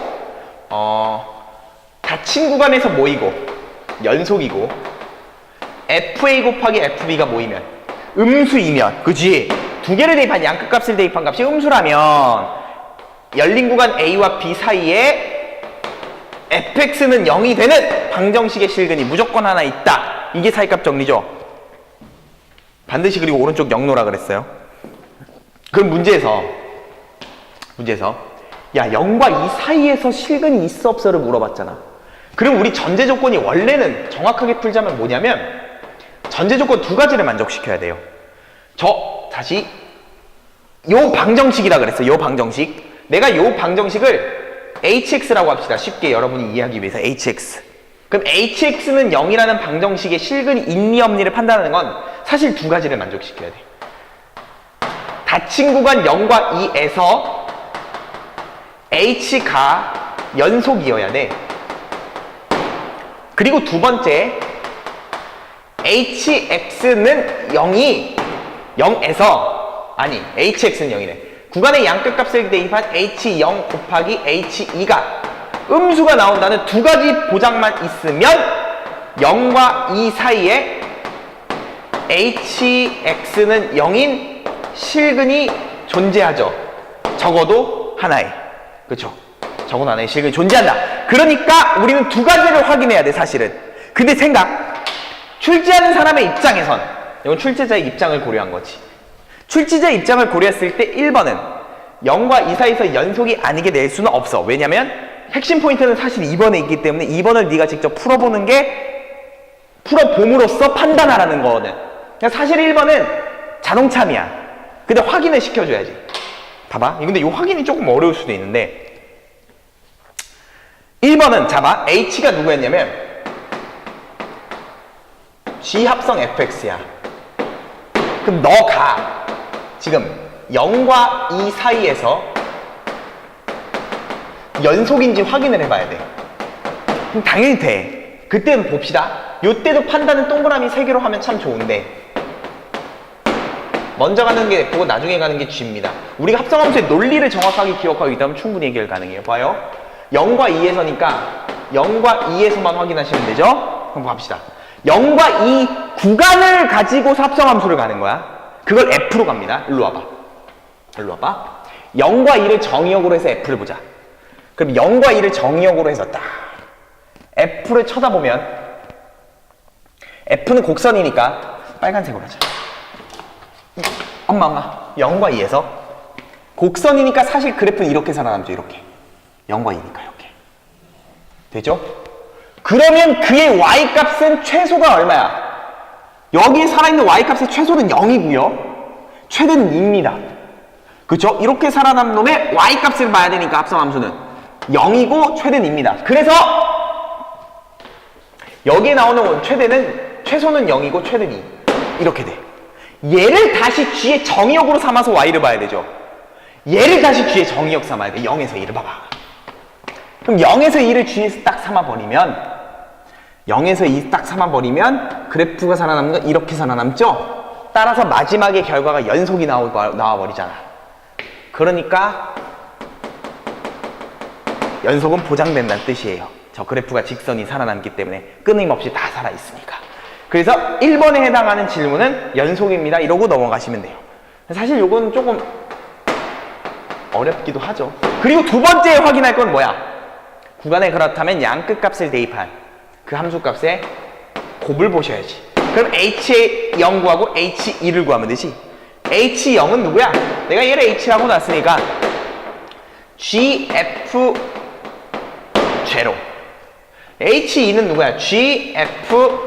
닫힌 구간에서 모이고, 연속이고, fa 곱하기 fb가 모이면, 음수이면, 그지? 두 개를 대입한 양끝값을 대입한 값이 음수라면, 열린 구간 a와 b 사이에 fx는 0이 되는 방정식의 실근이 무조건 하나 있다. 이게 사이값 정리죠. 반드시 그리고 오른쪽 0노라 그랬어요. 그럼 문제에서 야, 0과 2 사이에서 실근이 있어 없어를 물어봤잖아. 그럼 우리 전제 조건이 원래는 정확하게 풀자면 뭐냐면 전제 조건 두 가지를 만족시켜야 돼요. 다시 요 방정식이라 그랬어요. 요 방정식. 내가 요 방정식을 hx라고 합시다. 쉽게 여러분이 이해하기 위해서 hx. 그럼 hx는 0이라는 방정식의 실근이 있니 없니를 판단하는 건 사실 두 가지를 만족시켜야 돼. 닫힌 구간 0과 2에서 h가 연속이어야 돼. 그리고 두 번째, hx는 0에서 아니, hx는 0이래. 구간의 양끝값을 대입한 h0 곱하기 h2가 음수가 나온다는 두 가지 보장만 있으면 0과 2 사이에 hx는 0인 실근이 존재하죠. 적어도 하나의. 그렇죠? 적어도 하나의 실근이 존재한다. 그러니까 우리는 두 가지를 확인해야 돼, 사실은. 근데 출제하는 사람의 입장에선, 이건 출제자의 입장을 고려한 거지. 출제자의 입장을 고려했을 때 1번은 0과 2 사이에서 연속이 아니게 낼 수는 없어. 왜냐면 핵심 포인트는 사실 2번에 있기 때문에 2번을 네가 직접 풀어봄으로써 판단하라는 거거든. 그러니까 사실 1번은 자동참이야. 근데 확인을 시켜줘야지. 봐봐. 근데 이 확인이 조금 어려울 수도 있는데 1번은 H가 누구였냐면 G 합성 fx야. 그럼 너가 지금 0과 2 사이에서 연속인지 확인을 해봐야 돼. 그럼 당연히 돼. 그때는 봅시다. 요때도 판단은 동그라미 3개로 하면 참 좋은데 먼저 가는 게 F고 나중에 가는 게 G입니다. 우리가 합성함수의 논리를 정확하게 기억하고 있다면 충분히 해결 가능해요. 봐요. 0과 2에서니까 0과 2에서만 확인하시면 되죠? 그럼 봅시다. 0과 2 구간을 가지고 합성함수를 가는 거야. 그걸 F로 갑니다. 일로 와봐. 0과 2를 정의역으로 해서 F를 보자. 그럼 0과 2를 정의역으로 해서 딱 F를 쳐다보면 F는 곡선이니까 빨간색으로 하자. 엄마 0과 2에서 곡선이니까 사실 그래프는 이렇게 살아남죠. 이렇게 0과 2니까 이렇게 되죠? 그러면 그의 y값은 최소가 얼마야? 여기에 살아있는 y값의 최소는 0이고요 최대는 2입니다. 그렇죠? 이렇게 살아남은 놈의 y값을 봐야 되니까 합성함수는 0이고 최대는 2입니다. 그래서 여기에 나오는 최소는 0이고 최대는 2 이렇게 돼. 얘를 다시 G의 정의역으로 삼아서 Y를 봐야 되죠. 얘를 다시 G의 정의역 삼아야 돼. 0에서 2를 봐봐. 그럼 0에서 2를 G에서 딱 삼아버리면 0에서 2 딱 삼아버리면 그래프가 살아남는 건 이렇게 살아남죠? 따라서 마지막의 결과가 연속이 나와버리잖아. 그러니까 연속은 보장된다는 뜻이에요. 저 그래프가 직선이 살아남기 때문에 끊임없이 다 살아있으니까. 그래서 1번에 해당하는 질문은 연속입니다. 이러고 넘어가시면 돼요. 사실 요건 조금 어렵기도 하죠. 그리고 두 번째 확인할 건 뭐야? 구간에 그렇다면 양끝값을 대입한 그 함수값의 곱을 보셔야지. 그럼 H0 구하고 H2를 구하면 되지. H0은 누구야? 내가 얘를 H라고 놨으니까 GF 제로. H2는 누구야? GF2.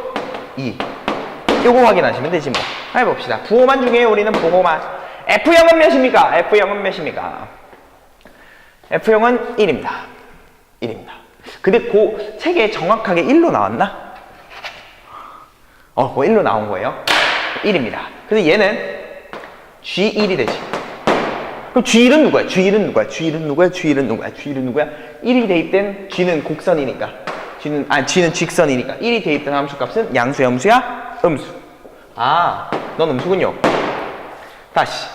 요거 확인하시면 되지 뭐. 해봅시다. 부호만 중에요. 우리는 부호만. F0은 몇입니까? F0은 몇입니까? F0은 1입니다. 1입니다. 근데 그 책에 정확하게 1로 나왔나? 그거 1로 나온 거예요. 1입니다. 그래서 얘는 G1이 되지. 그럼 G1은 누구야? G1은 누구야? G1은 누구야? G1은 누구야? G1은 누구야? 1이 대입된 G는 곡선이니까. G는 직선이니까. 1이 대입된 함수값은 양수야, 음수야? 음수. 아, 넌 음수군요. 다시.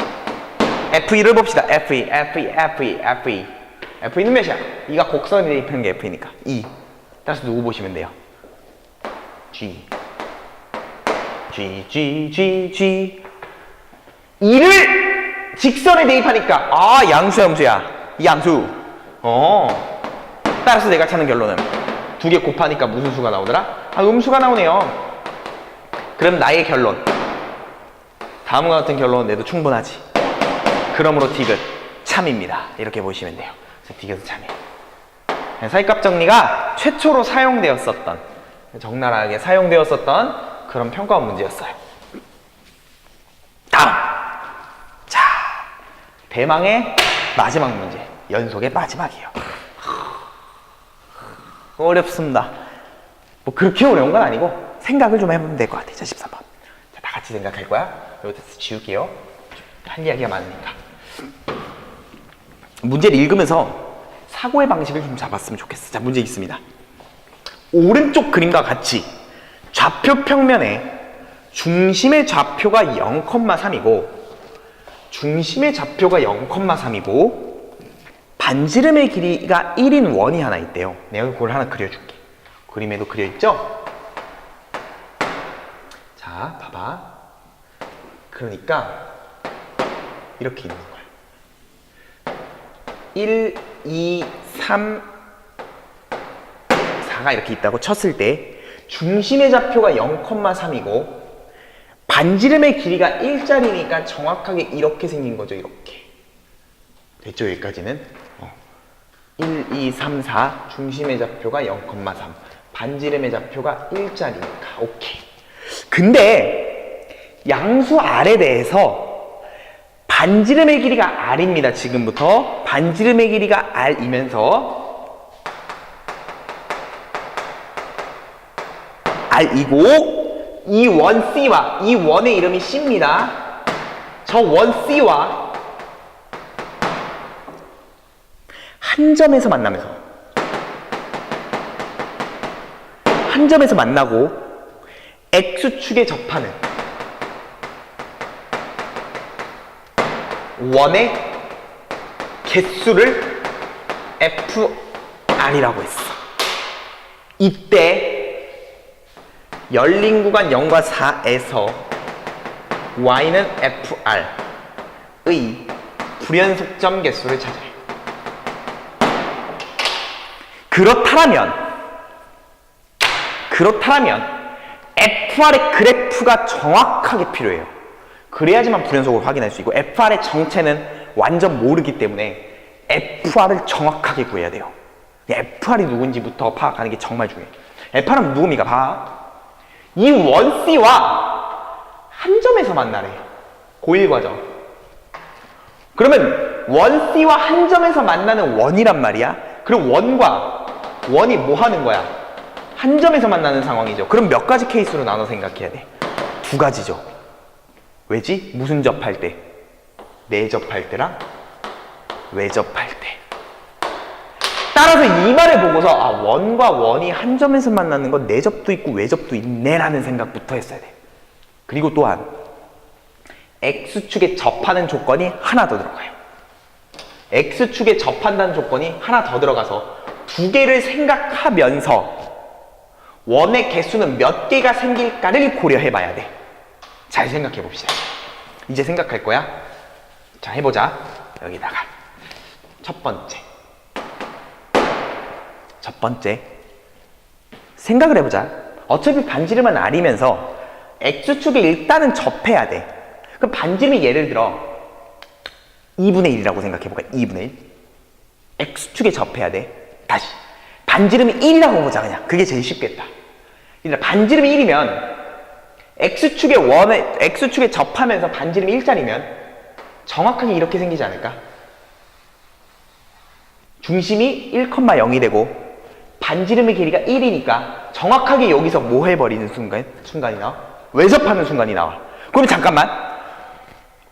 F2를 봅시다. F2, F2, F2, F2. F2는 몇이야? 2가 곡선에 대입하는 게 F이니까. 2. 따라서 누구 보시면 돼요? G. G, G, G, G. 2를 직선에 대입하니까 양수야, 음수야? 양수. 따라서 내가 찾는 결론은 두 개 곱하니까 무슨 수가 나오더라? 음수가 나오네요. 그럼 나의 결론. 다음과 같은 결론은 내도 충분하지. 그러므로 디귿 참입니다. 이렇게 보시면 돼요. 디귿은 참이에요. 사이값 정리가 최초로 사용되었었던, 적나라하게 사용되었었던 그런 평가원 문제였어요. 다음. 자, 대망의 마지막 문제. 연속의 마지막이에요. 어렵습니다. 뭐 그렇게 어려운 건 아니고 생각을 좀 해보면 될 것 같아요. 자, 13번. 자, 다 같이 생각할 거야. 여기서 지울게요. 할 이야기가 많으니까. 문제를 읽으면서 사고의 방식을 좀 잡았으면 좋겠어. 자, 문제 있습니다. 오른쪽 그림과 같이 좌표 평면에 중심의 좌표가 0,3이고 중심의 좌표가 0,3이고 반지름의 길이가 1인 원이 하나 있대요. 내가 그걸 하나 그려줄게. 그림에도 그려있죠? 자, 봐봐. 그러니까 이렇게 있는 거야. 1, 2, 3, 4가 이렇게 있다고 쳤을 때 중심의 좌표가 0,3이고 반지름의 길이가 1짜리니까 정확하게 이렇게 생긴 거죠. 이렇게. 됐죠? 여기까지는? 1, 2, 3, 4 중심의 좌표가 0,3 반지름의 좌표가 1짜리니까 오케이. 근데 양수 R에 대해서 반지름의 길이가 R입니다. 지금부터 반지름의 길이가 R이면서 R이고 이 원 C와 이 원의 이름이 C입니다. 저 원 C와 한 점에서 만나고 X축에 접하는 원의 개수를 FR이라고 했어. 이때 열린 구간 0과 4에서 Y는 FR의 불연속점 개수를 찾아요. 그렇다면 FR의 그래프가 정확하게 필요해요. 그래야지만 불연속을 확인할 수 있고 FR의 정체는 완전 모르기 때문에 FR을 정확하게 구해야 돼요. FR이 누군지부터 파악하는 게 정말 중요해요. FR은 누굽니까? 봐. 이 원 C와 한 점에서 만나래. 고1 과정. 그러면 원 C와 한 점에서 만나는 원이란 말이야. 그럼 원과 원이 뭐 하는 거야? 한 점에서 만나는 상황이죠. 그럼 몇 가지 케이스로 나눠 생각해야 돼? 두 가지죠. 왜지? 무슨 접할 때? 내접할 때랑 외접할 때. 따라서 이 말을 보고서 원과 원이 한 점에서 만나는 건 내접도 있고 외접도 있네 라는 생각부터 했어야 돼. 그리고 또한 X축에 접하는 조건이 하나 더 들어가요. X축에 접한다는 조건이 하나 더 들어가서 두 개를 생각하면서 원의 개수는 몇 개가 생길까를 고려해 봐야 돼. 잘 생각해 봅시다. 이제 생각할 거야. 자, 해보자. 여기다가 첫 번째 생각을 해보자. 어차피 반지름은 R이면서 X축에 일단은 접해야 돼. 그럼 반지름이 예를 들어 2분의 1이라고 생각해볼까? 2분의 1. X축에 접해야 돼. 다시 반지름이 1이라고 보자. 그냥 그게 제일 쉽겠다. 반지름이 1이면 X축에 접하면서 반지름이 일자리면 정확하게 이렇게 생기지 않을까? 중심이 1,0이 되고 반지름의 길이가 1이니까 정확하게 여기서 뭐 해버리는 순간이 나와? 외접하는 순간이 나와. 그럼 잠깐만,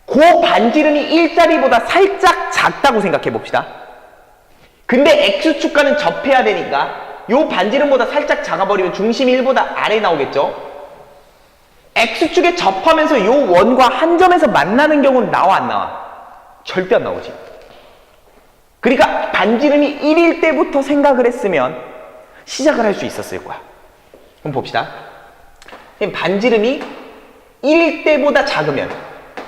그 반지름이 일자리보다 살짝 작다고 생각해 봅시다. 근데 X축과는 접해야 되니까 요 반지름보다 살짝 작아버리면 중심이 1보다 아래 나오겠죠? X축에 접하면서 요 원과 한 점에서 만나는 경우는 나와 안 나와? 절대 안 나오지. 그러니까 반지름이 1일 때부터 생각을 했으면 시작을 할 수 있었을 거야. 그럼 봅시다. 반지름이 1일 때보다 작으면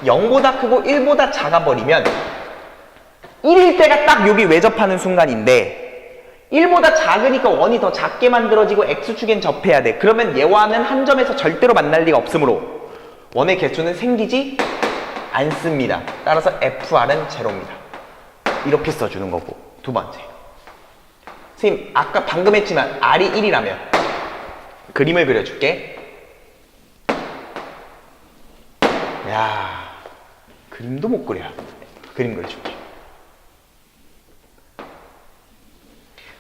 0보다 크고 1보다 작아버리면 1일 때가 딱 여기 외접하는 순간인데 1보다 작으니까 원이 더 작게 만들어지고 X축엔 접해야 돼. 그러면 얘와는 한 점에서 절대로 만날 리가 없으므로 원의 개수는 생기지 않습니다. 따라서 FR은 제로입니다. 이렇게 써주는 거고. 두 번째, 선생님 아까 방금 했지만 R이 1이라면 그림을 그려줄게. 야, 그림도 못 그려. 그림 그려줄게.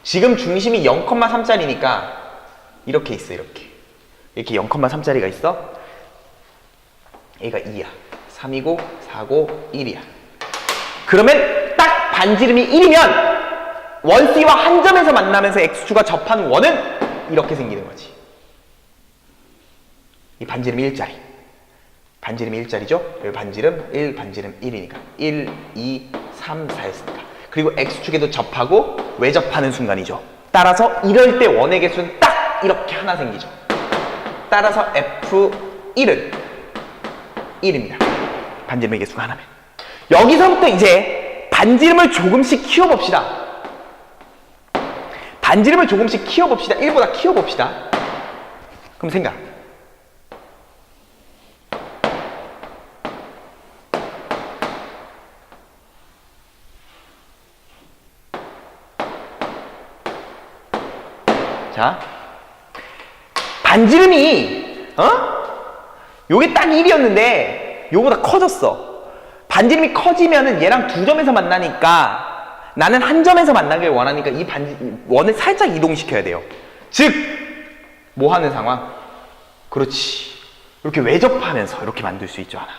지금 중심이 0,3짜리니까 이렇게 있어. 이렇게 0,3짜리가 있어. 얘가 2야 3이고 4고 1이야 그러면 딱 반지름이 1이면 원 C와 한 점에서 만나면서 X축과 접하는 원은 이렇게 생기는 거지. 이 반지름이 일자리. 반지름이 일자리죠? 여기 반지름 1, 반지름 1이니까 1, 2, 3, 4였으니까. 그리고 X축에도 접하고 외접하는 순간이죠. 따라서 이럴 때 원의 개수는 딱 이렇게 하나 생기죠. 따라서 F1은 1입니다. 반지름의 개수가 하나면. 여기서부터 이제 반지름을 조금씩 키워봅시다. 반지름을 조금씩 키워봅시다. 1보다 키워봅시다. 그럼 생각. 자, 반지름이 요게 딱 1이었는데 요보다 커졌어. 반지름이 커지면은 얘랑 두 점에서 만나니까 나는 한 점에서 만나길 원하니까 이 원을 살짝 이동시켜야 돼요. 즉, 뭐 하는 상황? 그렇지. 이렇게 외접하면서 이렇게 만들 수 있죠, 하나.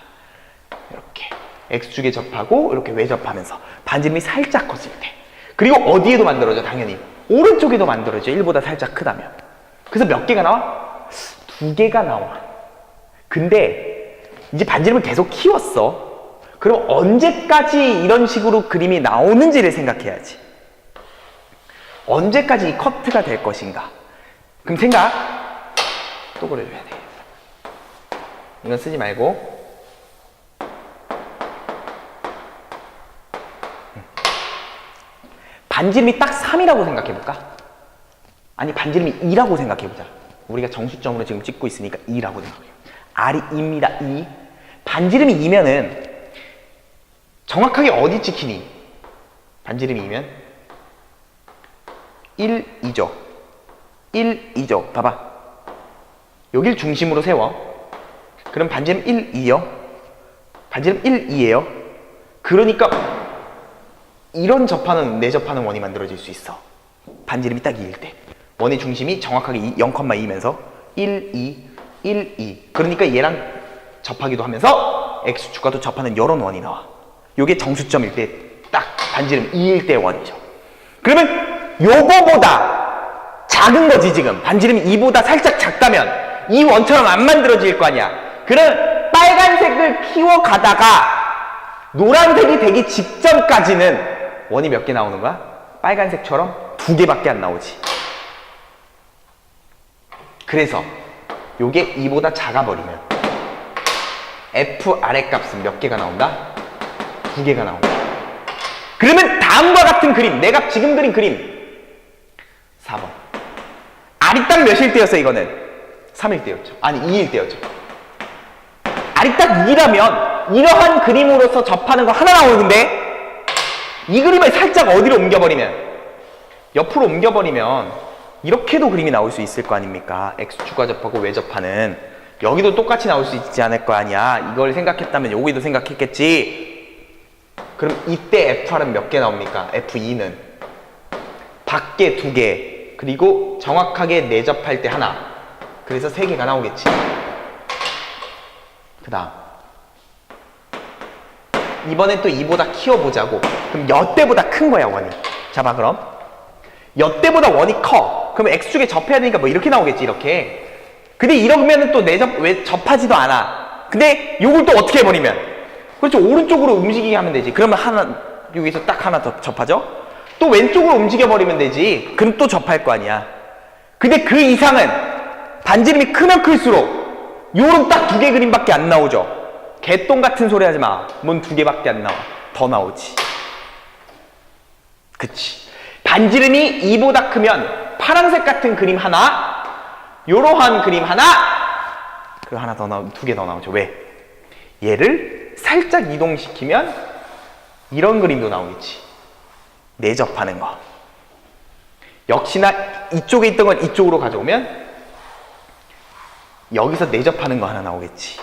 이렇게 X축에 접하고 이렇게 외접하면서 반지름이 살짝 컸을 때. 그리고 어디에도 만들어져? 당연히 오른쪽에도 만들어져. 1보다 살짝 크다면. 그래서 몇 개가 나와? 2개가 나와. 근데 이제 반지름을 계속 키웠어. 그럼 언제까지 이런 식으로 그림이 나오는지를 생각해야지. 언제까지 이 커트가 될 것인가. 그럼 생각 또 그려줘야 돼. 이건 쓰지 말고. 반지름이 딱 3이라고 생각해볼까? 아니, 반지름이 2라고 생각해보자. 우리가 정수점으로 지금 찍고 있으니까 2라고 생각해요. R이 2입니다. 2. 반지름이 2면은 정확하게 어디 찍히니? 반지름이 2면 1, 2죠. 1, 2죠. 봐봐. 여길 중심으로 세워. 그럼 반지름 1, 2요. 반지름 1, 2예요. 그러니까 이런 접하는, 내접하는 원이 만들어질 수 있어. 반지름이 딱 2일 때. 원의 중심이 정확하게 0,2면서 1, 2, 1, 2. 그러니까 얘랑 접하기도 하면서 X축과도 접하는 이런 원이 나와. 요게 정수점일 때 딱 반지름 2일 때의 원이죠. 그러면 요거보다 작은 거지 지금. 반지름이 2보다 살짝 작다면 이 원처럼 안 만들어질 거 아니야. 그럼 빨간색을 키워가다가 노란색이 되기 직전까지는 원이 몇 개 나오는 거야? 빨간색처럼 2개밖에 안 나오지. 그래서 요게 2보다 작아버리면 F 아래 값은 몇 개가 나온다? 2개가 나온다. 그러면 다음과 같은 그림, 내가 지금 그린 그림 4번. R이 딱 몇일 때였어? 이거는 3일 때였죠. 아니 2일 때였죠. R이 딱 2라면 이러한 그림으로서 접하는 거 하나 나오는데 이 그림을 살짝 어디로 옮겨버리면, 옆으로 옮겨버리면 이렇게도 그림이 나올 수 있을 거 아닙니까? X축과 접하고 외접하는. 여기도 똑같이 나올 수 있지 않을 거 아니야. 이걸 생각했다면 여기도 생각했겠지. 그럼 이때 FR은 몇 개 나옵니까? F2는 밖에 2개, 그리고 정확하게 내접할 때 하나. 그래서 3개가 나오겠지. 그 다음 이번엔 또 이보다 키워보자고. 그럼 여 때보다 큰 거야, 원이. 자, 봐, 그럼 여 때보다 원이 커. 그럼 X축에 접해야 되니까 뭐 이렇게 나오겠지, 이렇게. 근데 이러면은 또 왜 접하지도 않아. 근데 요걸 또 어떻게 해버리면, 그렇죠, 오른쪽으로 움직이게 하면 되지. 그러면 하나, 여기서 딱 하나 더 접하죠. 또 왼쪽으로 움직여버리면 되지. 그럼 또 접할 거 아니야. 근데 그 이상은 반지름이 크면 클수록 요런 딱 2개 그림밖에 안 나오죠. 개똥 같은 소리 하지 마. 뭔 2개밖에 안 나와. 더 나오지. 그치. 반지름이 2보다 크면 파란색 같은 그림 하나, 요러한 그림 하나, 그리고 하나 더 2개 더 나오죠. 왜? 얘를 살짝 이동시키면 이런 그림도 나오겠지. 내접하는 거. 역시나 이쪽에 있던 건 이쪽으로 가져오면 여기서 내접하는 거 하나 나오겠지.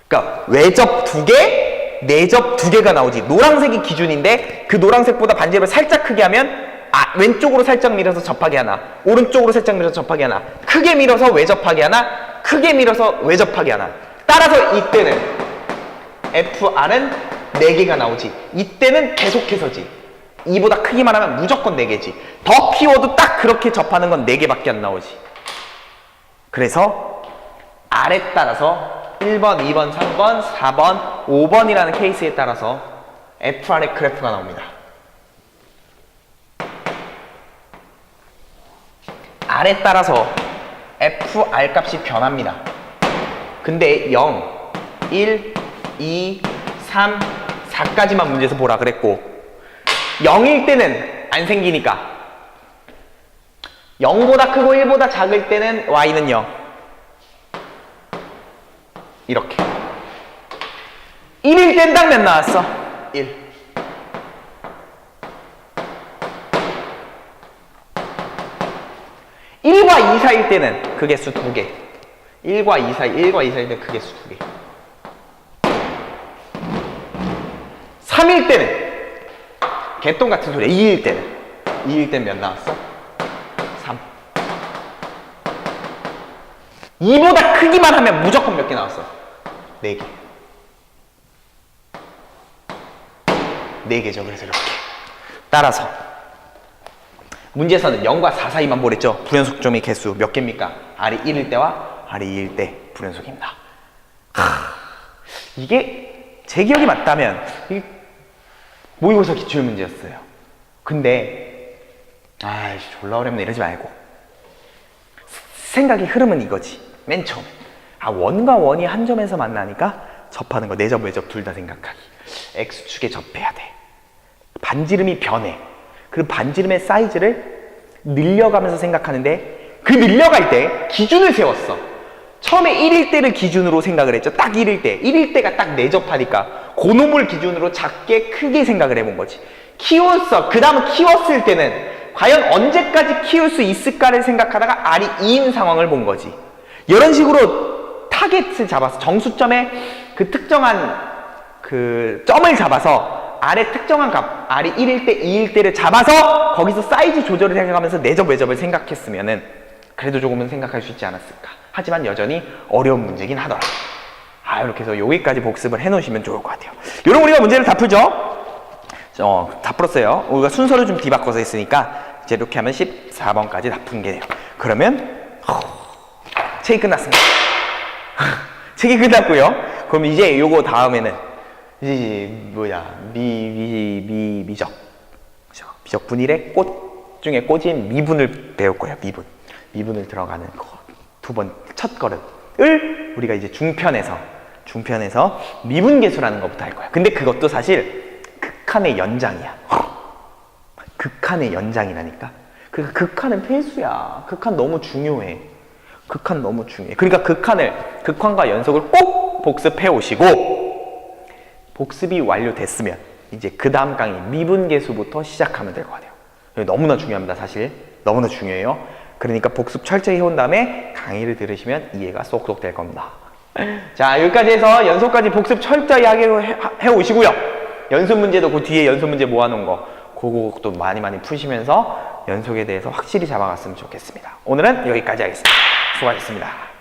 그러니까 외접 2개, 내접 2개가 나오지. 노란색이 기준인데 그 노란색보다 반지름을 살짝 크게 하면 왼쪽으로 살짝 밀어서 접하게 하나, 오른쪽으로 살짝 밀어서 접하게 하나, 크게 밀어서 외접하게 하나, 크게 밀어서 외접하게 하나. 따라서 이때는 FR은 4개가 나오지. 이때는 계속해서지. 이보다 크기만 하면 무조건 4개지. 더 키워도 딱 그렇게 접하는 건 4개밖에 안 나오지. 그래서 R에 따라서 1번, 2번, 3번, 4번, 5번이라는 케이스에 따라서 FR의 그래프가 나옵니다. R에 따라서 FR 값이 변합니다. 근데 0, 1, 2, 3, 4까지만 문제에서 보라 그랬고 0일 때는 안 생기니까 0보다 크고 1보다 작을 때는 Y는 0. 이렇게 1일 땐 딱 몇 나왔어? 1. (1과 2) 사이일 때는 그 개수 2개. 1과 2 사이, 1과 2 사이일 때 그 개수 2개. 3일 때는 개똥 같은 소리야. 2일 때는 몇 나왔어? 3. 2보다 크기만 하면 무조건 몇 개 나왔어? 4개. 4개죠. 그래서 이렇게. 따라서 문제에서는 0과 4 사이만 보랬죠. 불연속점의 개수 몇 개입니까? R이 1일 때와 R이 2일 때 불연속입니다. 이게 제 기억이 맞다면 이게 모의고사 기출문제였어요. 근데 아이씨 졸라 어렵네 이러지 말고 생각의 흐름은 이거지. 맨 처음에 원과 원이 한 점에서 만나니까 접하는 거, 내접 외접 둘 다 생각하기. X축에 접해야 돼. 반지름이 변해. 그 반지름의 사이즈를 늘려가면서 생각하는데 그 늘려갈 때 기준을 세웠어. 처음에 1일 때를 기준으로 생각을 했죠. 딱 1일 때. 1일 때가 딱 내접하니까 그놈을 기준으로 작게 크게 생각을 해본 거지. 키웠어. 그 다음은 키웠을 때는 과연 언제까지 키울 수 있을까를 생각하다가 R이 2인 상황을 본 거지. 이런 식으로 타겟을 잡아서 정수점에 그 특정한 그 점을 잡아서 R의 특정한 값, R이 1일 때, 2일 때를 잡아서 거기서 사이즈 조절을 해가면서 내접, 외접을 생각했으면은 그래도 조금은 생각할 수 있지 않았을까. 하지만 여전히 어려운 문제긴 하더라. 이렇게 해서 여기까지 복습을 해놓으시면 좋을 것 같아요. 요런 우리가 문제를 다 풀죠? 다 풀었어요. 우리가 순서를 좀 뒤바꿔서 했으니까 이제 이렇게 하면 14번까지 다 푼 게 돼요. 그러면 책이 끝났습니다. 책이 끝났고요. 그럼 이제 요거 다음에는 이제 미적. 그렇죠? 미적 분일의 꽃 중에 꽃인 미분을 배울 거예요. 미분을 들어가는 거. 첫 걸음을 우리가 이제 중편에서 미분계수라는 것부터 할 거야. 근데 그것도 사실 극한의 연장이야. 극한의 연장이라니까. 그 극한은 필수야. 극한 너무 중요해. 그러니까 극한과 연속을 꼭 복습해 오시고 복습이 완료됐으면 이제 그 다음 강의 미분계수부터 시작하면 될 것 같아요. 너무나 중요합니다. 사실 너무나 중요해요. 그러니까 복습 철저히 해온 다음에 강의를 들으시면 이해가 쏙쏙 될 겁니다. 자, 여기까지 해서 연속까지 복습 철저히 하게 해오시고요. 연습 문제도 그 뒤에 연습 문제 모아놓은 거 그것도 많이 푸시면서 연속에 대해서 확실히 잡아갔으면 좋겠습니다. 오늘은 여기까지 하겠습니다. 수고하셨습니다.